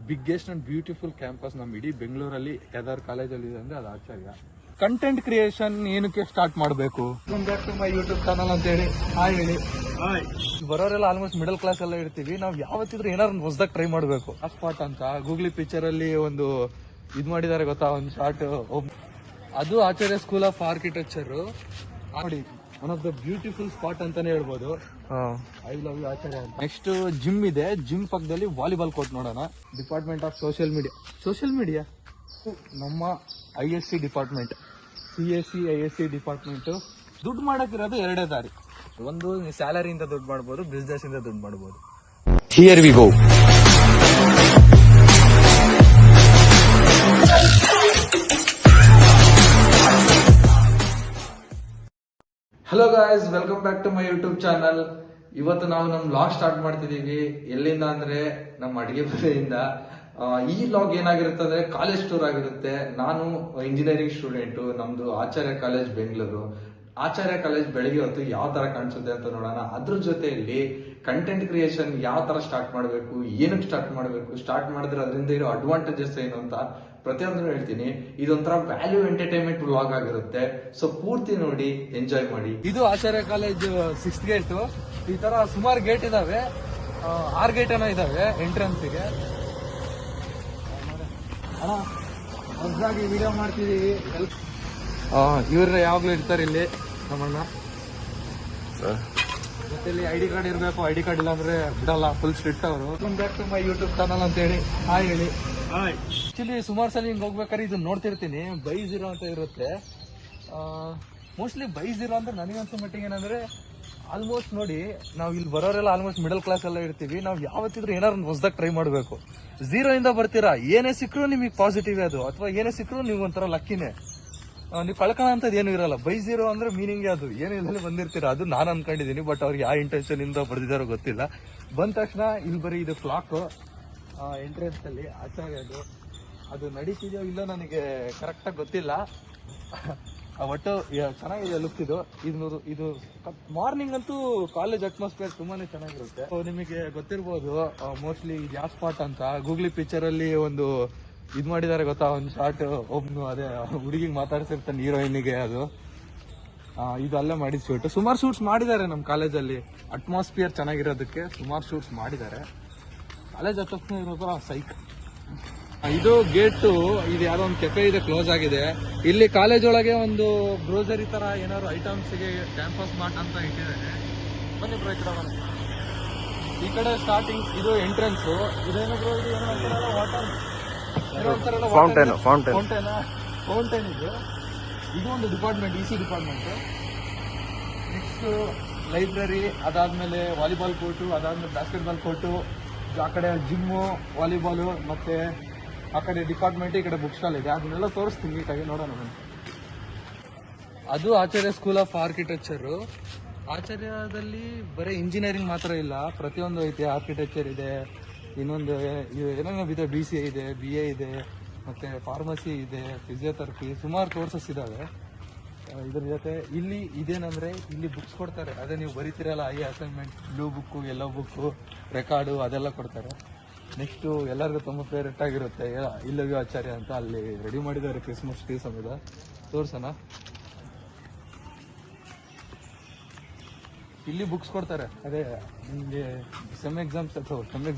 Biggest and beautiful campus ನಮ್ಮ ಇಡೀ ಬೆಂಗಳೂರಲ್ಲಿ ಯಾವ್ದಾದ್ರು ಕಾಲೇಜಲ್ಲಿ ಇದೆ ಅಂದ್ರೆ ಅದು ಆಚಾರ್ಯ. ಕಂಟೆಂಟ್ ಕ್ರಿಯೇಷನ್ ಏನಕ್ಕೆ ಸ್ಟಾರ್ಟ್ ಮಾಡಬೇಕು? Back to my YouTube channel ಅಂತ ಹೇಳಿ ಹಾಯ್ ಹೇಳಿ. ಬರೋರೆಲ್ಲ ಆಲ್ಮೋಸ್ಟ್ ಮಿಡಲ್ ಕ್ಲಾಸ್ ಎಲ್ಲ ಇರ್ತೀವಿ. ನಾವು ಯಾವತ್ತಿದ್ರು ಏನಾದ್ರು ಹೊಸದಾಗಿ ಟ್ರೈ ಮಾಡಬೇಕು. ಆ ಸ್ಪಾಟ್ ಅಂತ ಗೂಗ್ಲಿ ಪಿಕ್ಚರ್ ಅಲ್ಲಿ ಒಂದು ಇದ್ ಮಾಡಿದ್ದಾರೆ ಗೊತ್ತಾ, ಒಂದು ಶಾರ್ಟ್. ಅದು ಆಚಾರ್ಯ ಸ್ಕೂಲ್ ಆಫ್ ಆರ್ಕಿಟೆಕ್ಚರ್ ನೋಡಿ, one of the beautiful spot ಅಂತಾನೆ ಹೇಳ್ಬೋದು. ಐ ಲವ್ ಯು ಆಚಾರ್ಯ ಅಂತ. ನೆಕ್ಸ್ಟ್ ಜಿಮ್ ಇದೆ, ಜಿಮ್ ಪಕ್ಕದಲ್ಲಿ ವಾಲಿಬಾಲ್ ಕೋರ್ಟ್ ನೋಡೋಣ. ಡಿಪಾರ್ಟ್ಮೆಂಟ್ ಆಫ್ ಸೋಷಿಯಲ್ ಮೀಡಿಯಾ ನಮ್ಮ ISC department, CSC ISC department. ದುಡ್ಡು ಮಾಡಕ್ಕಿರೋದು ಎರಡೇ ದಾರಿ. ಒಂದು ಸ್ಯಾಲರಿಯಿಂದ ದುಡ್ಡು ಮಾಡ್ಬೋದು, ಬಿಸ್ನೆಸ್ ಇಂದ ದುಡ್ಡು ಮಾಡ್ಬೋದು. Here we go. Hello guys, welcome back to my YouTube channel. ಇವತ್ತು ನಾವು ನಮ್ಮ ವ್ಲಾಗ್ ಸ್ಟಾರ್ಟ್ ಮಾಡ್ತಿದೀವಿ. ಎಲ್ಲಿಂದ ಅಂದ್ರೆ ನಮ್ಮ ಅಡಿಗೆ ಮನೆಯಿಂದ. ಈ ವ್ಲಾಗ್ ಏನಾಗಿರುತ್ತೆ ಅಂದ್ರೆ ಕಾಲೇಜ್ ಟೂರ್ ಆಗಿರುತ್ತೆ. ನಾನು ಇಂಜಿನಿಯರಿಂಗ್ ಸ್ಟೂಡೆಂಟ್, ನಮ್ದು ಆಚಾರ್ಯ ಕಾಲೇಜ್ ಬೆಂಗಳೂರು. ಆಚಾರ್ಯ ಕಾಲೇಜ್ ಬೆಳಗ್ಗೆ ಹೊತ್ತು ಯಾವ ತರ ಕಾಣಿಸುತ್ತೆ ಅಂತ ನೋಡೋಣ. ಅದ್ರ ಜೊತೆಯಲ್ಲಿ ಕಂಟೆಂಟ್ ಕ್ರಿಯೇಷನ್ ಯಾವ ತರ ಸ್ಟಾರ್ಟ್ ಮಾಡಬೇಕು, ಏನಕ್ಕೆ ಸ್ಟಾರ್ಟ್ ಮಾಡಬೇಕು, ಸ್ಟಾರ್ಟ್ ಮಾಡಿದ್ರೆ ಅದರಿಂದ ಇರೋ ಅಡ್ವಾಂಟೇಜಸ್ ಏನು ಅಂತ ಪ್ರತಿಯೊಂದು ಹೇಳ್ತೀನಿ. ಇದೊಂಥರ ವ್ಯಾಲ್ಯೂ ಎಂಟರ್ಟೈನ್ಮೆಂಟ್ ವ್ಲಾಗ್ ಆಗಿರುತ್ತೆ. ಸೊ ಪೂರ್ತಿ ನೋಡಿ, ಎಂಜಾಯ್ ಮಾಡಿ. ಇದು ಆಚಾರ್ಯ ಕಾಲೇಜ್ 6th ಗೇಟ್. ಈ ತರ ಸುಮಾರು ಗೇಟ್ ಇದಾವೆ, 6 ಗೇಟ್ ಏನೋ ಇದಾವೆ ಎಂಟ್ರೆನ್ಸ್ಗೆ. ಹೊಸದಾಗಿ ವಿಡಿಯೋ ಮಾಡ್ತಿದೀವಿ. ಇವ್ರ ಯಾವಾಗ್ಲೂ ಇರ್ತಾರೆ ಇಲ್ಲಿ ನಮ್ಮಣ್ಣ. ಮತ್ತೆ ಇಲ್ಲಿ ID ಕಾರ್ಡ್ ಇರ್ಬೇಕು, ID ಕಾರ್ಡ್ ಇಲ್ಲ ಅಂದ್ರೆ ಬಿಡಲ್ಲ, ಫುಲ್ ಸ್ಟ್ರಿಕ್ಟ್ ಅವರು. Welcome back to my YouTube channel ಅಂತ ಹೇಳಿ ಹಾಯ್ ಹೇಳಿ. ಆಕ್ಚುಲಿ ಸುಮಾರು ಸಲ ಹಿಂಗ್ ಹೋಗ್ಬೇಕಾದ್ರೆ ಇದನ್ನ ನೋಡ್ತಿರ್ತೀನಿ, ಬೈ0 ಅಂತ ಇರುತ್ತೆ. ಮೋಸ್ಟ್ಲಿ ಬೈ0 ಅಂದ್ರೆ ನನಗನ್ಸೋ ಮಟ್ಟಿಗೆ ಏನಂದ್ರೆ, ಆಲ್ಮೋಸ್ಟ್ ನೋಡಿ, ನಾವು ಇಲ್ಲಿ ಬರೋರೆಲ್ಲ ಆಲ್ಮೋಸ್ಟ್ ಮಿಡಲ್ ಕ್ಲಾಸ್ ಎಲ್ಲ ಇರ್ತೀವಿ. ನಾವು ಯಾವತ್ತಿದ್ರು ಏನಾದ್ರು ಹೊಸದಾಗಿ ಟ್ರೈ ಮಾಡಬೇಕು. 0 ಇಂದ ಬರ್ತೀರಾ, ಏನೇ ಸಿಕ್ಕರು ನಿಮಗೆ ಪಾಸಿಟಿವ್ ಅದು, ಅಥವಾ ಏನೇ ಸಿಕ್ಕರು ನೀವು ಒಂಥರ ಲಕ್ಕಿನೇ. ನೀವು ಕಳ್ಕೊಳ್ಳೋ ಅಂತದ್ ಏನು ಇರಲ್ಲ. ಬೈ0 ಅಂದ್ರೆ ಮೀನಿಂಗ್ ಅದು, ಏನಿಲ್ಲ ಬಂದಿರ್ತೀರಾ, ಅದು ನಾನು ಅನ್ಕೊಂಡಿದೀನಿ. ಬಟ್ ಅವ್ರಿಗೆ ಯಾವ ಇಂಟೆನ್ಷನ್ ಇಂದ ಬರ್ದಿದಾರೋ ಗೊತ್ತಿಲ್ಲ. ಬಂದ ತಕ್ಷಣ ಇಲ್ಲಿ ಬರೀ ಇದು ಕ್ಲಾಕ್ ಎಂಟ್ರೆನ್ಸ್ ಅಲ್ಲಿ ಆಚಾರ್ಯದು. ಅದು ನಡೀತಿದೆಯೋ ಇಲ್ಲೋ ನನಗೆ ಕರೆಕ್ಟ್ ಆಗಿ ಗೊತ್ತಿಲ್ಲ. ಒಟ್ಟು ಚೆನ್ನಾಗಿದೆ ಲುಕ್ ಇದು. ಇದು ಮಾರ್ನಿಂಗ್ ಅಂತೂ ಕಾಲೇಜ್ ಅಟ್ಮಾಸ್ಫಿಯರ್ ತುಂಬಾನೇ ಚೆನ್ನಾಗಿರುತ್ತೆ. ನಿಮಗೆ ಗೊತ್ತಿರ್ಬೋದು, ಮೋಸ್ಟ್ಲಿ ಇದು ಯಾವ ಸ್ಪಾಟ್ ಅಂತ ಗೂಗ್ಲಿ ಪಿಕ್ಚರ್ ಅಲ್ಲಿ ಒಂದು ಇದ್ ಮಾಡಿದ್ದಾರೆ ಗೊತ್ತಾ, ಒಂದು ಶಾರ್ಟ್. ಒಬ್ನು ಅದೇ ಹುಡುಗಿಗೆ ಮಾತಾಡ್ಸಿರ್ತಾನೆ ಹೀರೋಯಿನ್ಗೆ. ಅದು ಇದು ಅಲ್ಲೇ ಮಾಡಿದ ಶೂಟ್. ಸುಮಾರು ಶೂಟ್ಸ್ ಮಾಡಿದ್ದಾರೆ ನಮ್ಮ ಕಾಲೇಜಲ್ಲಿ. ಅಟ್ಮಾಸ್ಫಿಯರ್ ಚೆನ್ನಾಗಿರೋದಕ್ಕೆ ಸುಮಾರು ಶೂಟ್ಸ್ ಮಾಡಿದ್ದಾರೆ. ಕಾಲೇಜ್ ಅಟ್ಮಾಸ್ಫಿಯರ್ ಇರೋದ್ರ ಸೈಕ್. ಇದು ಗೇಟು. ಇದು ಯಾವ್ದೋ ಒಂದು ಕೆಫೆ ಇದೆ, ಕ್ಲೋಸ್ ಆಗಿದೆ. ಇಲ್ಲಿ ಕಾಲೇಜ್ ಒಳಗೆ ಒಂದು ಗ್ರೋಸರಿ ತರ ಏನಾದ್ರು ಐಟಮ್ಸ್ ಗೆ ಕ್ಯಾಂಪಸ್ ಮಾರ್ಟ್ ಅಂತ ಇಟ್ಟಿದ್ದಾರೆ. ಬನ್ನಿ ಬ್ರೋ, ಈ ಕಡೆ ಸ್ಟಾರ್ಟಿಂಗ್ ಇದು ಎಂಟ್ರೆನ್ಸ್. ಇದೇನಾದ್ರು ಇದು ಏನೋ ವಾಟರ್ ಫೌಂಟೇನ್ ಇದು. ಇದು ಒಂದು department, EC department. Next library, ಅದಾದ್ಮೇಲೆ ವಾಲಿಬಾಲ್ ಕೋರ್ಟು, ಅದಾದ್ಮೇಲೆ ಬಾಸ್ಕೆಟ್ಬಾಲ್ ಕೋರ್ಟು, ಆ ಕಡೆ ಜಿಮ್ಮು, ವಾಲಿಬಾಲು, ಮತ್ತೆ ಆ ಕಡೆ ಡಿಪಾರ್ಟ್ಮೆಂಟ್, ಈ ಕಡೆ ಬುಕ್ ಸ್ಟಾಲ್ ಇದೆ. ಅದನ್ನೆಲ್ಲ ತೋರಿಸ್ತೀನಿ ನೀಟಾಗಿ, ನೋಡೋಣ. ಅದು ಆಚಾರ್ಯ ಸ್ಕೂಲ್ ಆಫ್ ಆರ್ಕಿಟೆಕ್ಚರ್. ಆಚಾರ್ಯದಲ್ಲಿ ಬರೀ ಇಂಜಿನಿಯರಿಂಗ್ ಮಾತ್ರ ಇಲ್ಲ, ಪ್ರತಿಯೊಂದು ಐತೆ. ಆರ್ಕಿಟೆಕ್ಚರ್ ಇದೆ, ಇನ್ನೊಂದು ಏನೇನೋ ಇದೆ, BCA ಇದೆ, BA ಇದೆ, ಮತ್ತೆ ಫಾರ್ಮಸಿ ಇದೆ, ಫಿಸಿಯೋಥೆರಪಿ, ಸುಮಾರು ಕೋರ್ಸಸ್ ಇದಾವೆ. ಇದ್ರ ಜೊತೆ ಇಲ್ಲಿ ಇದೇನಂದ್ರೆ, ಇಲ್ಲಿ ಬುಕ್ಸ್ ಕೊಡ್ತಾರೆ. ಅದೇ ನೀವು ಬರೀತಿರಲ್ಲ, assignment, blue book, yellow book, record, ಅದೆಲ್ಲ ಕೊಡ್ತಾರೆ. ನೆಕ್ಸ್ಟ್ ಎಲ್ಲರಿಗೂ ತುಂಬ ಫೇವ್ರೆಟ್ ಆಗಿರುತ್ತೆ ಇಲ್ಲವ್ಯೂ ಆಚಾರ್ಯ ಅಂತ. ಅಲ್ಲಿ ರೆಡಿ ಮಾಡಿದ್ದಾರೆ ಕ್ರಿಸ್ಮಸ್ ಟ್ರೀ ಸಮೇತ. ತೋರ್ಸೋಣ. ಇಲ್ಲಿ ಬುಕ್ಸ್ ಕೊಡ್ತಾರೆ. ಅದೇ ನಿಮಗೆ ಸೆಮ್ ಎಕ್ಸಾಮ್ಸ್ ಅಂತ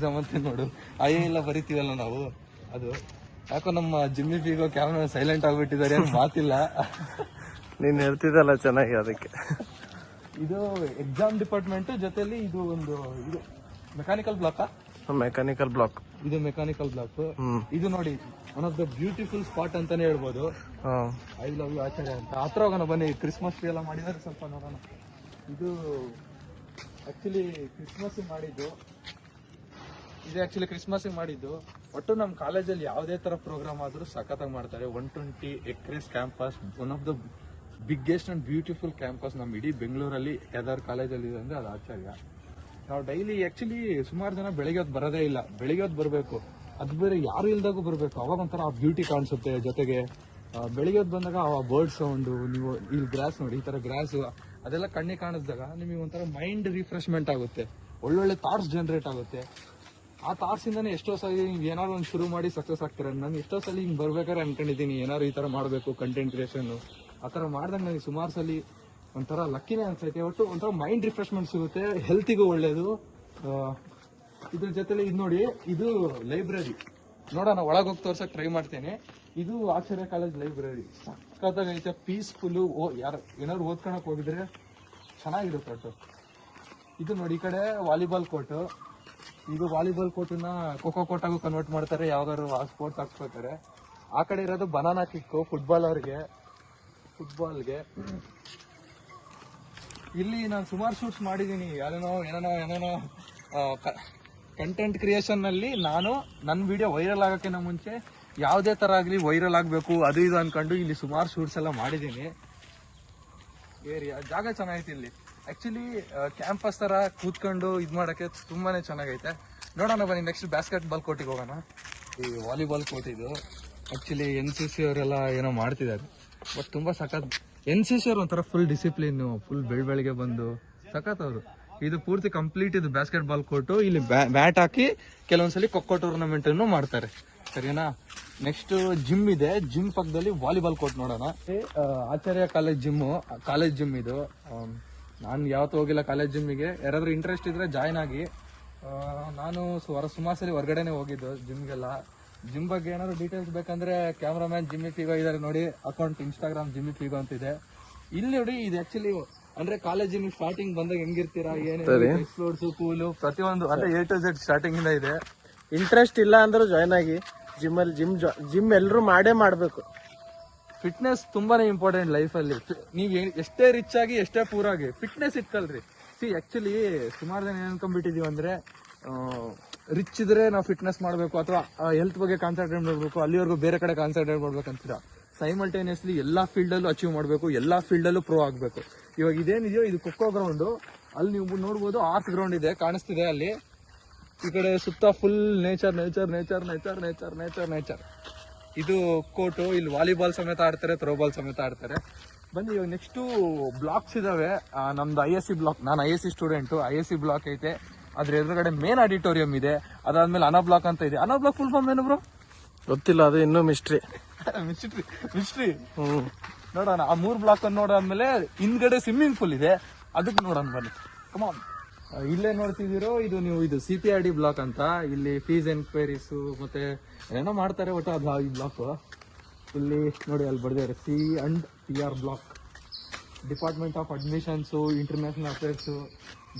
ನೋಡು, ಎಲ್ಲ ಬರಿತೀವಲ್ಲ ನಾವು. ಅದು ಯಾಕೋ ನಮ್ಮ ಜಿಮ್ಮಿ ಫೀಗೋ ಕ್ಯಾಮ್ರಾ ಸೈಲೆಂಟ್ ಆಗ್ಬಿಟ್ಟಿದ್ದಾರೆ, ಏನು ಮಾತಿಲ್ಲ. ನೀನ್ ಹೇಳ್ತಿದ್ದಲ್ಲ ಚೆನ್ನಾಗಿ, ಅದಕ್ಕೆ. ಇದು ಎಕ್ಸಾಮ್ ಡಿಪಾರ್ಟ್ಮೆಂಟ್ ಜೊತೆಲಿ ಇದು ಒಂದು ಇದು ಮೆಕ್ಯಾನಿಕಲ್ ಬ್ಲಾಕ್. ಇದು ಮೆಕ್ಯಾನಿಕಲ್ ಬ್ಲಾಕ್. ಇದು ನೋಡಿ, one of the beautiful spot ಅಂತಾನೆ ಹೇಳ್ಬೋದು. ಐ ಲವ್ ಯು ಆಚಾರ್ಯ ಅಂತ. ಹತ್ರ ಹೋಗೋಣ ಬನ್ನಿ. ಕ್ರಿಸ್ಮಸ್ ಟ್ರೀ ಎಲ್ಲ ಮಾಡಿದ್ದಾರೆ, ಸ್ವಲ್ಪ ನೋಡೋಣ. ಇದು ಆಕ್ಚುಲಿ ಕ್ರಿಸ್ಮಸ್ ಮಾಡಿದ್ದು. ಒಟ್ಟು ನಮ್ಮ ಕಾಲೇಜಲ್ಲಿ ಯಾವುದೇ ತರ ಪ್ರೋಗ್ರಾಮ್ ಆದ್ರೂ ಸಖತ್ತಾಗಿ ಮಾಡ್ತಾರೆ. 120 acres campus, one of the biggest and beautiful campus ನಮ್ಮ ಇಡೀ ಬೆಂಗಳೂರಲ್ಲಿ ಯಾವ್ದಾದ್ರು ಕಾಲೇಜಲ್ಲಿ ಇದೆ ಅಂದ್ರೆ ಅದು ಆಚಾರ್ಯ. ನಾವು ಡೈಲಿ ಆಕ್ಚುಲಿ ಸುಮಾರು ಜನ ಬೆಳಿಗ್ಗೆ ಹೊತ್ತು ಬರೋದೇ ಇಲ್ಲ. ಬೆಳಿಗ್ಗೆ ಹೊತ್ತು ಬರಬೇಕು, ಅದು ಬೇರೆ ಯಾರು ಇಲ್ದಾಗೂ ಬರಬೇಕು. ಅವಾಗ ಒಂಥರ ಆ ಬ್ಯೂಟಿ ಕಾಣಿಸುತ್ತೆ. ಜೊತೆಗೆ ಬೆಳಿಗ್ಗೆ ಹೊತ್ತು ಬಂದಾಗ ಆ ಬರ್ಡ್ ಸೌಂಡು, ನೀವು ಇಲ್ಲಿ ಗ್ರಾಸ್ ನೋಡಿ, ಈ ತರ ಗ್ರಾಸ್ ಅದೆಲ್ಲ ಕಣ್ಣಿಗೆ ಕಾಣಿಸಿದಾಗ ನಿಮಗೆ ಒಂಥರ ಮೈಂಡ್ ರಿಫ್ರೆಶ್ಮೆಂಟ್ ಆಗುತ್ತೆ, ಒಳ್ಳೊಳ್ಳೆ ಥಾಟ್ಸ್ ಜನರೇಟ್ ಆಗುತ್ತೆ. ಆ ಥಾಟ್ಸಿಂದಾನೆ ಎಷ್ಟೋ ಸಲ ಏನಾದ್ರು ಒಂದು ಶುರು ಮಾಡಿ ಸಕ್ಸಸ್ ಆಗ್ತಾರೆ. ನಾನು ಎಷ್ಟೋ ಸಲ ಹಿಂಗೆ ಬರ್ಬೇಕಾದ್ರೆ ಅನ್ಕೊಂಡಿದ್ದೀನಿ ಏನಾದ್ರು ಈ ಥರ ಮಾಡಬೇಕು ಕಂಟೆಂಟ್ ಕ್ರಿಯೇಷನ್. ಆ ಥರ ಮಾಡ್ದಂಗೆ ನನಗೆ ಸುಮಾರು ಸಲ ಒಂಥರ ಲಕ್ಕಿನೇ ಅನ್ಸೈತೆ. ಒಟ್ಟು ಒಂಥರ ಮೈಂಡ್ ರಿಫ್ರೆಶ್ಮೆಂಟ್ ಸಿಗುತ್ತೆ, ಹೆಲ್ತಿಗೂ ಒಳ್ಳೇದು. ಇದ್ರ ಜೊತೆಲಿ ಇದು ನೋಡಿ, ಇದು ಲೈಬ್ರರಿ ನೋಡೋಣ, ಒಳಗೆ ಹೋಗಿ ತೋರ್ಸಕ್ ಟ್ರೈ ಮಾಡ್ತೇನೆ. ಇದು ಆಚಾರ್ಯ ಕಾಲೇಜ್ ಲೈಬ್ರರಿ ಸಕ್ಕತ್ತಾಗೈತೆ, ಪೀಸ್ಫುಲ್. ಯಾರು ಏನಾದ್ರು ಓದ್ಕೊಳಕ್ ಹೋಗಿದ್ರೆ ಚೆನ್ನಾಗಿರುತ್ತೆ ಒಟ್ಟು. ಇದು ನೋಡಿ, ಈ ಕಡೆ ವಾಲಿಬಾಲ್ ಕೋರ್ಟ್. ಇದು ವಾಲಿಬಾಲ್ ಕೋರ್ಟನ್ನ ಖೋಖೋ ಕೋರ್ಟಾಗೂ ಕನ್ವರ್ಟ್ ಮಾಡ್ತಾರೆ, ಯಾವಾಗಾದ್ರು ಆ ಸ್ಪೋರ್ಟ್ಸ್ ಹಾಕ್ಸ್ಕೊತಾರೆ. ಆ ಕಡೆ ಇರೋದು ಬನಾನಾ ಕಿಕ್ಕು ಫುಟ್ಬಾಲ್ಗೆ. ಇಲ್ಲಿ ನಾನು ಸುಮಾರು ಶೂಟ್ಸ್ ಮಾಡಿದ್ದೀನಿ, ಏನೇನೋ ಕಂಟೆಂಟ್ ಕ್ರಿಯೇಷನ್ ನಲ್ಲಿ. ನಾನು ನನ್ನ ವಿಡಿಯೋ ವೈರಲ್ ಆಗೋಕ್ಕಿಂತ ಮುಂಚೆ ಯಾವುದೇ ತರ ಆಗಲಿ ವೈರಲ್ ಆಗಬೇಕು ಅದು ಇದು ಅನ್ಕೊಂಡು ಇಲ್ಲಿ ಸುಮಾರು ಶೂಟ್ಸ್ ಎಲ್ಲ ಮಾಡಿದ್ದೀನಿ. ಏರಿಯಾ ಜಾಗ ಚೆನ್ನಾಗೈತೆ ಇಲ್ಲಿ. ಆಕ್ಚುಲಿ ಕ್ಯಾಂಪಸ್ ತರ ಕೂತ್ಕೊಂಡು ಇದು ಮಾಡೋಕ್ಕೆ ತುಂಬಾನೇ ಚೆನ್ನಾಗೈತೆ. ನೋಡೋಣ ಬನ್ನಿ, ನೆಕ್ಸ್ಟ್ ಬ್ಯಾಸ್ಕೆಟ್ ಬಾಲ್ ಕೋರ್ಟಿಗೆ ಹೋಗೋಣ. ಈ ವಾಲಿಬಾಲ್ ಕೋರ್ಟ್ ಇದು ಆಕ್ಚುಲಿ NCC ಅವರೆಲ್ಲ ಏನೋ ಮಾಡ್ತಿದ್ದಾರೆ, ಬಟ್ ತುಂಬಾ ಸಖತ್. NCC ಅವ್ರು ಒಂಥರ ಫುಲ್ ಡಿಸಿಪ್ಲಿನ್, ಫುಲ್ ಬೆಳಗ್ಗೆ ಬಂದು ಸಖತ್ ಅವರು. ಇದು ಪೂರ್ತಿ ಕಂಪ್ಲೀಟ್ ಇದು ಬ್ಯಾಸ್ಕೆಟ್ ಬಾಲ್ ಕೋರ್ಟು. ಇಲ್ಲಿ ಬ್ಯಾಟ್ ಹಾಕಿ ಕೆಲವೊಂದ್ಸಲಿ ಖೋಖೋ ಟೂರ್ನಮೆಂಟ್ ಅನ್ನು ಮಾಡ್ತಾರೆ, ಸರಿನಾ. ನೆಕ್ಸ್ಟ್ ಜಿಮ್ ಇದೆ, ಜಿಮ್ ಪಕ್ಕದಲ್ಲಿ ವಾಲಿಬಾಲ್ ಕೋರ್ಟ್ ನೋಡೋಣ. ಆಚಾರ್ಯ ಕಾಲೇಜ್ ಜಿಮ್ ಇದು. ನಾನು ಯಾವತ್ತೂ ಹೋಗಿಲ್ಲ ಕಾಲೇಜ್ ಜಿಮ್ಮಿಗೆ. ಯಾರಾದ್ರೂ ಇಂಟ್ರೆಸ್ಟ್ ಇದ್ರೆ ಜಾಯ್ನ್ ಆಗಿ. ನಾನು ಸುಮಾರು ಸಲ ಹೊರಗಡೆನೆ ಹೋಗಿದ್ದು ಜಿಮ್ಗೆಲ್ಲ. ಜಿಮ್ ಬಗ್ಗೆ ಏನಾದ್ರು ಡೀಟೇಲ್ಸ್ ಬೇಕಂದ್ರೆ ಕ್ಯಾಮ್ರಾಮ್ಯಾನ್ ಜಿಮ್ಮಿ ಫಿಗೋ ಇದಾರೆ ನೋಡಿ, ಅಕೌಂಟ್ ಇನ್ಸ್ಟಾಗ್ರಾಮ್ ಜಿಮ್ಮಿ ಫಿಗೋ ಅಂತಿದೆ. ಇಲ್ಲಿ ನೋಡಿ, ಇದು ಆಕ್ಚುಲಿ ಅಂದ್ರೆ ಕಾಲೇಜಿನ ಸ್ಟಾರ್ಟಿಂಗ್ ಬಂದಾಗ ಹೆಂಗಿರ್ತೀರಾ, ಏನೇನು ಫ್ಲೋರ್ಸ್ ಕೂಲು ಪ್ರತಿಯೊಂದು ಅಂದ್ರೆ A to Z ಸ್ಟಾರ್ಟಿಂಗ್ ಇಂದ ಇದೆ. ಇಂಟ್ರೆಸ್ಟ್ ಇಲ್ಲ ಅಂದ್ರೆ ಜಾಯ್ನ್ ಆಗಿ ಜಿಮ್ಮಲ್ಲಿ. ಜಿಮ್ ಎಲ್ಲರೂ ಮಾಡ್ಬೇಕು. ಫಿಟ್ನೆಸ್ ತುಂಬಾನೇ ಇಂಪಾರ್ಟೆಂಟ್ ಲೈಫ್ ಅಲ್ಲಿ. ನೀವ್ ಎಷ್ಟೇ ರಿಚ್ ಆಗಿ ಎಷ್ಟೇ ಪೂರ್ ಆಗಿ ಫಿಟ್ನೆಸ್ ಇಟ್ಕಲ್ರಿ. ಆಕ್ಚುಲಿ ಸುಮಾರು ಜನ ಏನ್ ಅನ್ಕೊಂಡ್ಬಿಟ್ಟಿದೀವಿ ಅಂದ್ರೆ, ರಿಚ್ ಇದ್ರೆ ನಾವು ಫಿಟ್ನೆಸ್ ಮಾಡ್ಬೇಕು ಅಥವಾ ಹೆಲ್ತ್ ಬಗ್ಗೆ ಕಾನ್ಸಂಟ್ರೇಟ್ ಮಾಡ್ಬೇಕು, ಅಲ್ಲಿವರೆಗೂ ಬೇರೆ ಕಡೆ ಕಾನ್ಸಂಟ್ರೇಟ್ ಮಾಡ್ಬೇಕಂತೀರ. ಸೈಮಲ್ಟೇನಿಯಸ್ಲಿ ಎಲ್ಲಾ ಫೀಲ್ಡ್ ಅಲ್ಲೂ ಅಚೀವ್ ಮಾಡ್ಬೇಕು, ಎಲ್ಲಾ ಫೀಲ್ಡ್ ಅಲ್ಲೂ ಪ್ರೋ ಆಗ್ಬೇಕು. ಇವಾಗ ಇದೇನಿದೆಯೋ ಇದು ಖೋಖೋ ಗ್ರೌಂಡ್. ಅಲ್ಲಿ ನೀವು ನೋಡ್ಬೋದು ಆರ್ಟ್ ಗ್ರೌಂಡ್ ಇದೆ, ಕಾಣಿಸ್ತಿದೆ ಅಲ್ಲಿ. ಈ ಕಡೆ ಸುತ್ತ ಫುಲ್ ನೇಚರ್. ಇದು ಕೋರ್ಟು. ಇಲ್ಲಿ ವಾಲಿಬಾಲ್ ಸಮೇತ ಆಡ್ತಾರೆ, ಥ್ರೋಬಾಲ್ ಸಮೇತ ಆಡ್ತಾರೆ. ಬನ್ನಿ, ಇವಾಗ ನೆಕ್ಸ್ಟ್ ಬ್ಲಾಕ್ಸ್ ಇದಾವೆ. ನಮ್ದು ISC ಬ್ಲಾಕ್, ನಾನು ISC ಸ್ಟೂಡೆಂಟು. ISC ಬ್ಲಾಕ್ ಐತೆ, ಅದ್ರ ಎದುರುಗಡೆ ಮೇನ್ ಆಡಿಟೋರಿಯಂ ಇದೆ. ಅದಾದ್ಮೇಲೆ ಅನಾ ಬ್ಲಾಕ್ ಅಂತ ಇದೆ. ಅನಾ ಬ್ಲಾಕ್ ಫುಲ್ ಫಾರ್ಮ್ ಏನು ಬ್ರೋ ಗೊತ್ತಿಲ್ಲ, ಅದು ಇನ್ನೂ ಮಿಸ್ಟ್ರಿ. ನೋಡೋಣ. ಆ 3 ಬ್ಲಾಕ್ ಅನ್ನು ನೋಡಾದ್ಮೇಲೆ ಹಿಂದ್ಗಡೆ ಸ್ವಿಮ್ಮಿಂಗ್ ಪೂಲ್ ಇದೆ, ಅದಕ್ಕೆ ನೋಡೋಣ ಬನ್ನಿ. ಕಮಾನ್. ಇಲ್ಲೇ ನೋಡ್ತಿದ್ದೀರೋ ಇದು CPRD ಬ್ಲಾಕ್ ಅಂತ. ಇಲ್ಲಿ ಫೀಸ್ ಎನ್ಕ್ವೈರೀಸ್ ಮತ್ತೆ ಏನೋ ಮಾಡ್ತಾರೆ, ಒಟ್ಟು ಅದು ಈ ಬ್ಲಾಕ್. ಇಲ್ಲಿ ನೋಡಿ, ಅಲ್ಲಿ ಬರ್ದಿದ್ದಾರೆ C&PR block. Department of admissions, international affairs,